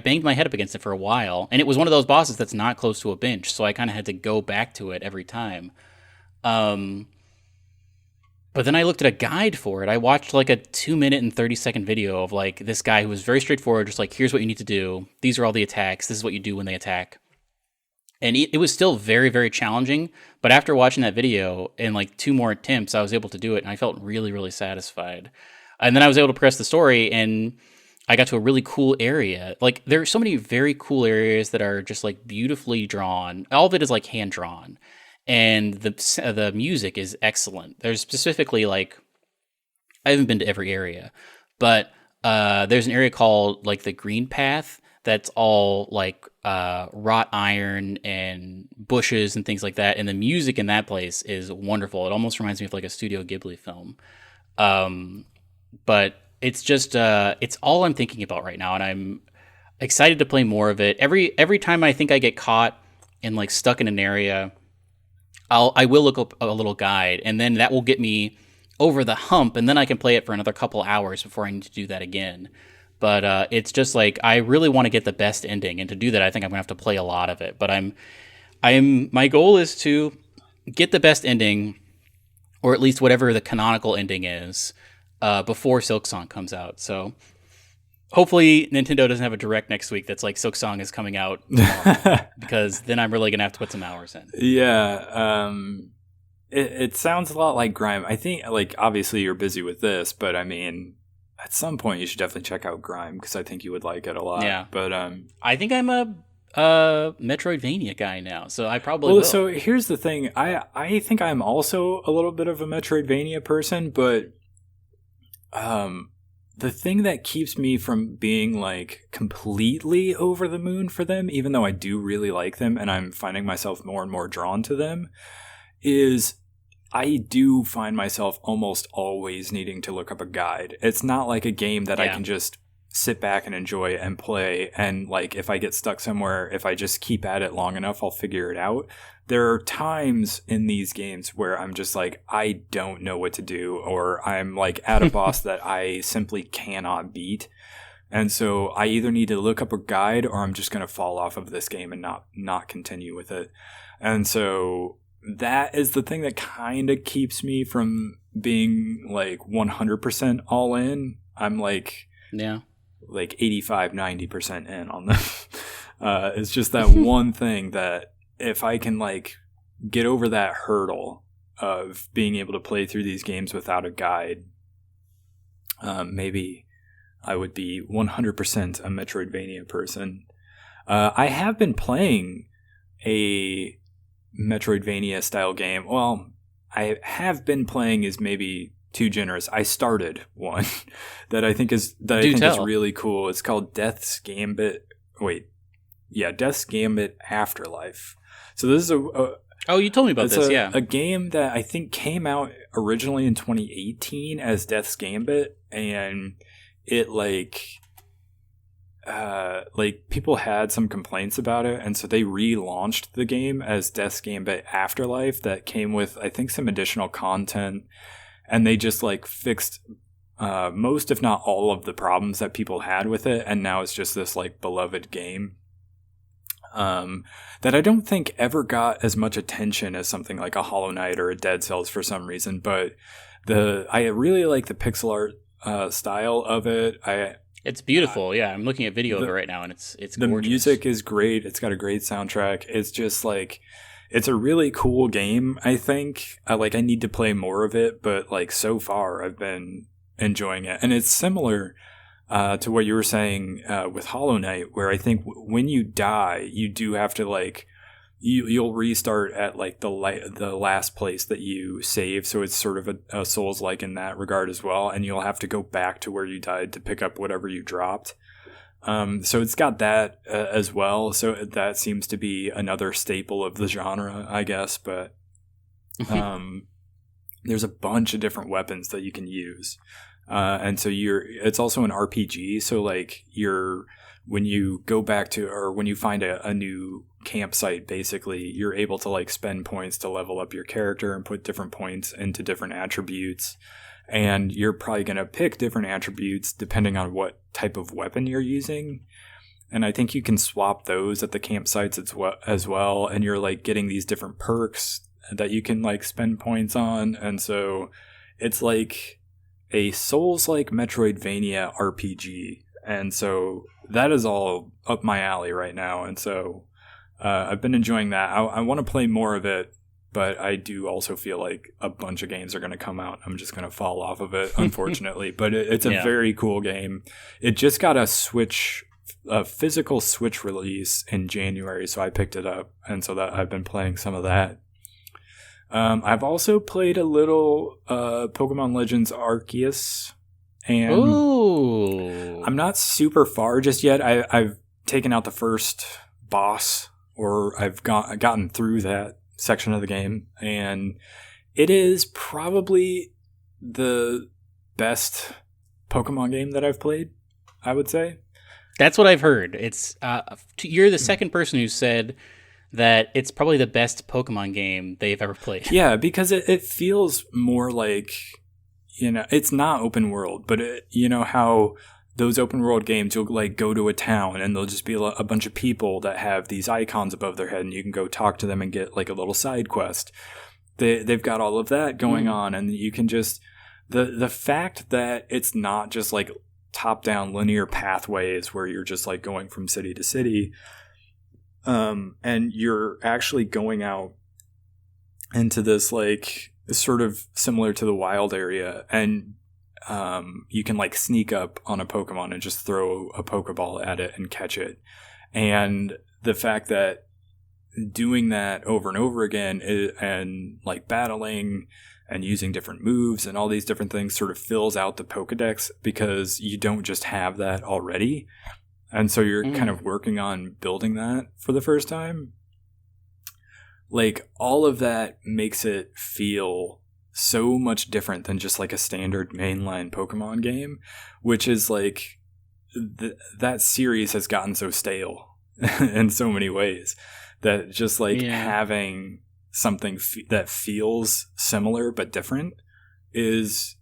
[SPEAKER 1] banged my head up against it for a while, and it was one of those bosses that's not close to a bench, so I kind of had to go back to it every time. But then I looked at a guide for it. I watched like a 2-minute and 30-second video of like this guy who was very straightforward, just like, here's what you need to do. These are all the attacks. This is what you do when they attack. And it was still very, very challenging, but after watching that video and like 2 more attempts, I was able to do it, and I felt really, really satisfied. And then I was able to progress the story, and I got to a really cool area. Like, there are so many very cool areas that are just like beautifully drawn. All of it is like hand drawn, and the music is excellent. There's specifically like, I haven't been to every area, but there's an area called like the Green Path that's all like wrought iron and bushes and things like that. And the music in that place is wonderful. It almost reminds me of like a Studio Ghibli film. But it's just it's all I'm thinking about right now, and I'm excited to play more of it. Every time I think I get caught and like stuck in an area, I will look up a little guide, and then that will get me over the hump, and then I can play it for another couple hours before I need to do that again. But it's just like I really want to get the best ending, and to do that, I think I'm gonna have to play a lot of it. But my goal is to get the best ending, or at least whatever the canonical ending is, before Silksong comes out. So hopefully Nintendo doesn't have a direct next week that's like Silksong is coming out tomorrow, because then I'm really gonna have to put some hours in.
[SPEAKER 2] Yeah, it sounds a lot like Grime. I think, like, obviously you're busy with this, but I mean, at some point you should definitely check out Grime, because I think you would like it a lot.
[SPEAKER 1] Yeah,
[SPEAKER 2] but
[SPEAKER 1] I think I'm a Metroidvania guy now, so I probably will.
[SPEAKER 2] So here's the thing. I think I'm also a little bit of a Metroidvania person, but the thing that keeps me from being like completely over the moon for them, even though I do really like them and I'm finding myself more and more drawn to them, is I do find myself almost always needing to look up a guide. It's not like a game that I can just sit back and enjoy and play. And like, if I get stuck somewhere, if I just keep at it long enough, I'll figure it out. There are times in these games where I'm just like, I don't know what to do, or I'm like at a boss that I simply cannot beat. And so I either need to look up a guide, or I'm just going to fall off of this game and not continue with it. And so that is the thing that kind of keeps me from being like 100% all in. I'm like 85, 90% in on them. It's just that one thing that if I can like get over that hurdle of being able to play through these games without a guide, maybe I would be 100% a Metroidvania person. I have been playing a Metroidvania style game. Well, I have been playing is maybe too generous. I started one that I think is really cool. It's called Death's Gambit. Death's Gambit Afterlife. So this is
[SPEAKER 1] oh, you told me about this.
[SPEAKER 2] A game that I think came out originally in 2018 as Death's Gambit, and it like people had some complaints about it, and so they relaunched the game as Death's Gambit Afterlife that came with I think some additional content, and they just like fixed most if not all of the problems that people had with it, and now it's just this like beloved game that I don't think ever got as much attention as something like a Hollow Knight or a Dead Cells for some reason, but I really like the pixel art style of it.
[SPEAKER 1] It's beautiful. Yeah, I'm looking at video of it right now, and it's
[SPEAKER 2] the
[SPEAKER 1] gorgeous.
[SPEAKER 2] Music is great. It's got a great soundtrack. It's just like it's a really cool game. I think I need to play more of it, but like so far I've been enjoying it, and it's similar to what you were saying with Hollow Knight, where I think when you die, you do have to like you'll restart at like the last place that you save, so it's sort of a Souls-like in that regard as well, and you'll have to go back to where you died to pick up whatever you dropped. So it's got that as well, so that seems to be another staple of the genre, I guess, but there's a bunch of different weapons that you can use. And so it's also an RPG. So like when you go back to, or when you find a new campsite, basically you're able to like spend points to level up your character and put different points into different attributes. And you're probably going to pick different attributes depending on what type of weapon you're using. And I think you can swap those at the campsites as well. And you're like getting these different perks that you can like spend points on. And so it's like a Souls-like Metroidvania RPG, and so that is all up my alley right now, and so I've been enjoying that. I want to play more of it, but I do also feel like a bunch of games are going to come out. I'm just going to fall off of it, unfortunately, but it's a very cool game. It just got a physical Switch release in January, so I picked it up, and so that I've been playing some of that. I've also played a little Pokemon Legends Arceus, and I'm not super far just yet. I've taken out the first boss, or I've gotten through that section of the game, and it is probably the best Pokemon game that I've played, I would say.
[SPEAKER 1] That's what I've heard. It's you're the second person who said that it's probably the best Pokemon game they've ever played.
[SPEAKER 2] Yeah, because it feels more like, it's not open world, but how those open world games, you'll like go to a town and there'll just be a bunch of people that have these icons above their head, and you can go talk to them and get like a little side quest. They've got all of that going on, and you can just the fact that it's not just like top down linear pathways where you're just like going from city to city. And you're actually going out into this like sort of similar to the wild area, and you can like sneak up on a Pokemon and just throw a Pokeball at it and catch it. And the fact that doing that over and over again and like battling and using different moves and all these different things sort of fills out the Pokedex, because you don't just have that already. And so you're kind of working on building that for the first time. Like, all of that makes it feel so much different than just like a standard mainline Pokemon game, which is like that series has gotten so stale in so many ways that just like having something that feels similar but different is,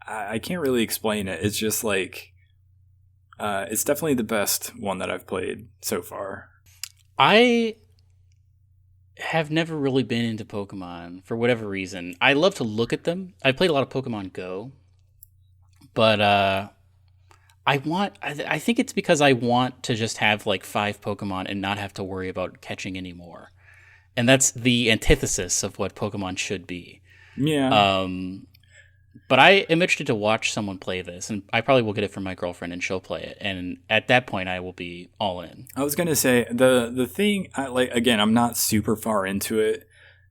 [SPEAKER 2] I can't really explain it. It's just like, it's definitely the best one that I've played so far.
[SPEAKER 1] I have never really been into Pokemon for whatever reason. I love to look at them. I played a lot of Pokemon Go, but I think it's because I want to just have like 5 Pokemon and not have to worry about catching any more. And that's the antithesis of what Pokemon should be.
[SPEAKER 2] Yeah.
[SPEAKER 1] But I am interested to watch someone play this, and I probably will get it from my girlfriend, and she'll play it. And at that point, I will be all in.
[SPEAKER 2] I was gonna say the thing. Again, I'm not super far into it,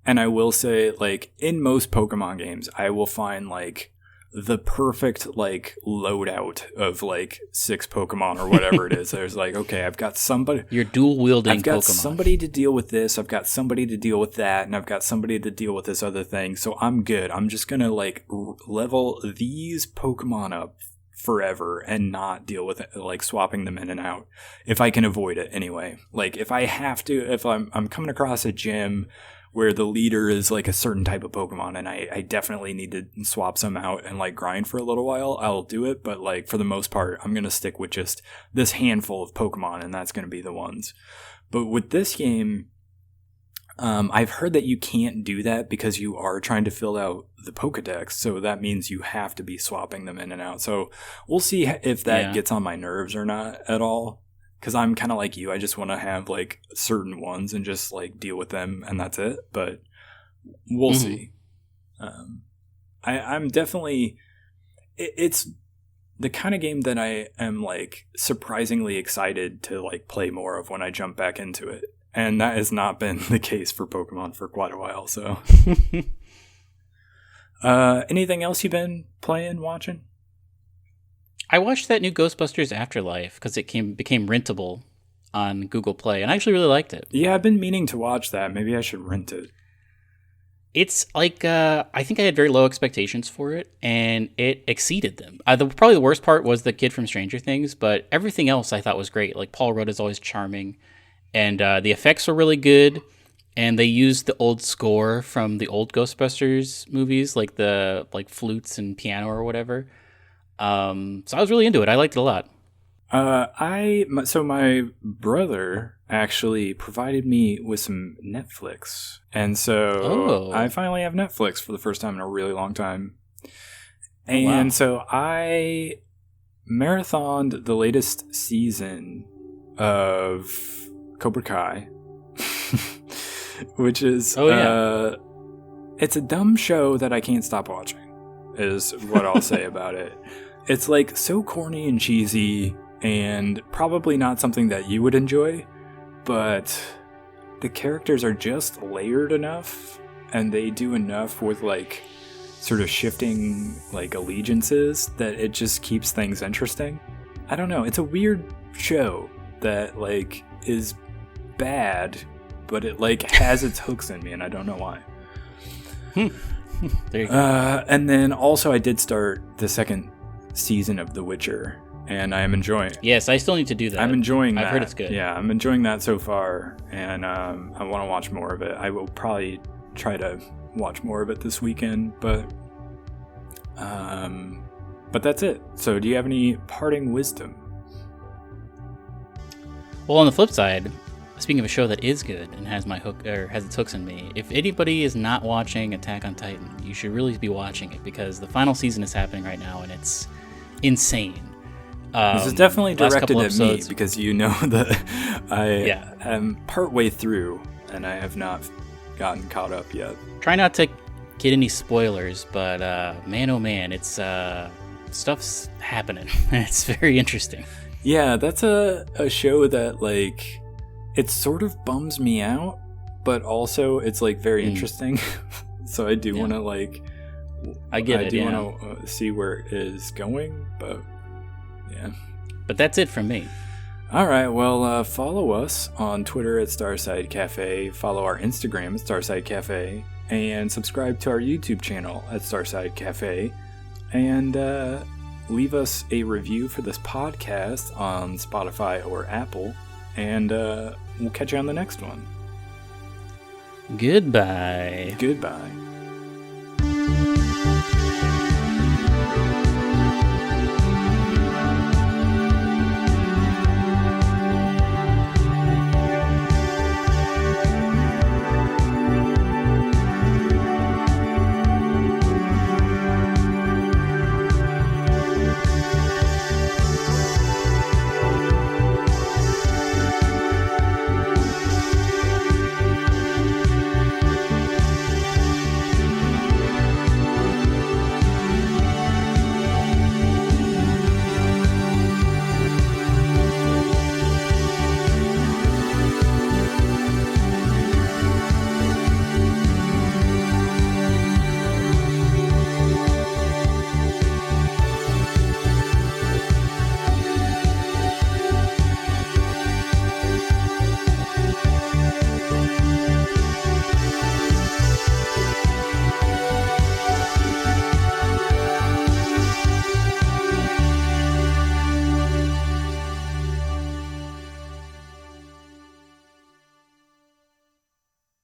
[SPEAKER 2] and I will say, like, in most Pokemon games, I will find like the perfect like loadout of like 6 Pokemon or whatever it is. There's like, okay, I've got somebody.
[SPEAKER 1] You're dual wielding.
[SPEAKER 2] I've got
[SPEAKER 1] Pokemon.
[SPEAKER 2] somebody to deal with this. I've got somebody to deal with that, and I've got somebody to deal with this other thing. So I'm good. I'm just gonna like level these Pokemon up forever and not deal with it, like swapping them in and out if I can avoid it anyway. Like if I have to, if I'm coming across a gym where the leader is like a certain type of Pokemon and I definitely need to swap some out and like grind for a little while, I'll do it. But like for the most part, I'm going to stick with just this handful of Pokemon, and that's going to be the ones. But with this game, I've heard that you can't do that because you are trying to fill out the Pokedex. So that means you have to be swapping them in and out. So we'll see if that gets on my nerves or not at all. Because I'm kind of like you. I just want to have like certain ones and just like deal with them, and that's it. But we'll see. I'm definitely... It's the kind of game that I am like surprisingly excited to like play more of when I jump back into it. And that has not been the case for Pokemon for quite a while. So, anything else you've been playing, watching?
[SPEAKER 1] I watched that new Ghostbusters Afterlife because it became rentable on Google Play, and I actually really liked it.
[SPEAKER 2] Yeah, I've been meaning to watch that. Maybe I should rent it.
[SPEAKER 1] It's like, I think I had very low expectations for it, and it exceeded them. Probably the worst part was the kid from Stranger Things, but everything else I thought was great. Like, Paul Rudd is always charming, and the effects were really good, and they used the old score from the old Ghostbusters movies, like the flutes and piano or whatever. So I was really into it. I liked it a lot.
[SPEAKER 2] So my brother actually provided me with some Netflix, and so I finally have Netflix for the first time in a really long time. And so I marathoned the latest season of Cobra Kai, which is it's a dumb show that I can't stop watching, is what I'll say about it. It's like so corny and cheesy and probably not something that you would enjoy, but the characters are just layered enough and they do enough with like sort of shifting like allegiances that it just keeps things interesting. I don't know. It's a weird show that like is bad, but it like has its hooks in me and I don't know why.
[SPEAKER 1] There you go.
[SPEAKER 2] And then also I did start the second season of The Witcher, and I am enjoying it.
[SPEAKER 1] Yes, I still need to do that.
[SPEAKER 2] I'm enjoying that.
[SPEAKER 1] I've heard it's good.
[SPEAKER 2] Yeah, I'm enjoying that so far, and I want to watch more of it. I will probably try to watch more of it this weekend, but that's it. So do you have any parting wisdom?
[SPEAKER 1] Well, on the flip side, speaking of a show that is good and has its hooks in me, if anybody is not watching Attack on Titan, you should really be watching it because the final season is happening right now and it's insane.
[SPEAKER 2] This is definitely directed at me because you know that I am partway through and I have not gotten caught up yet.
[SPEAKER 1] Try not to get any spoilers, but man, oh man, it's stuff's happening and it's very interesting.
[SPEAKER 2] Yeah, that's a show that like it sort of bums me out, but also it's like very interesting. So I do want to like, I do want to see where it is going, but yeah.
[SPEAKER 1] But that's it from me.
[SPEAKER 2] All right, well, follow us on Twitter at Starside Cafe, follow our Instagram at Starside Cafe, and subscribe to our YouTube channel at Starside Cafe. And leave us a review for this podcast on Spotify or Apple, and we'll catch you on the next one.
[SPEAKER 1] Goodbye.
[SPEAKER 2] Goodbye.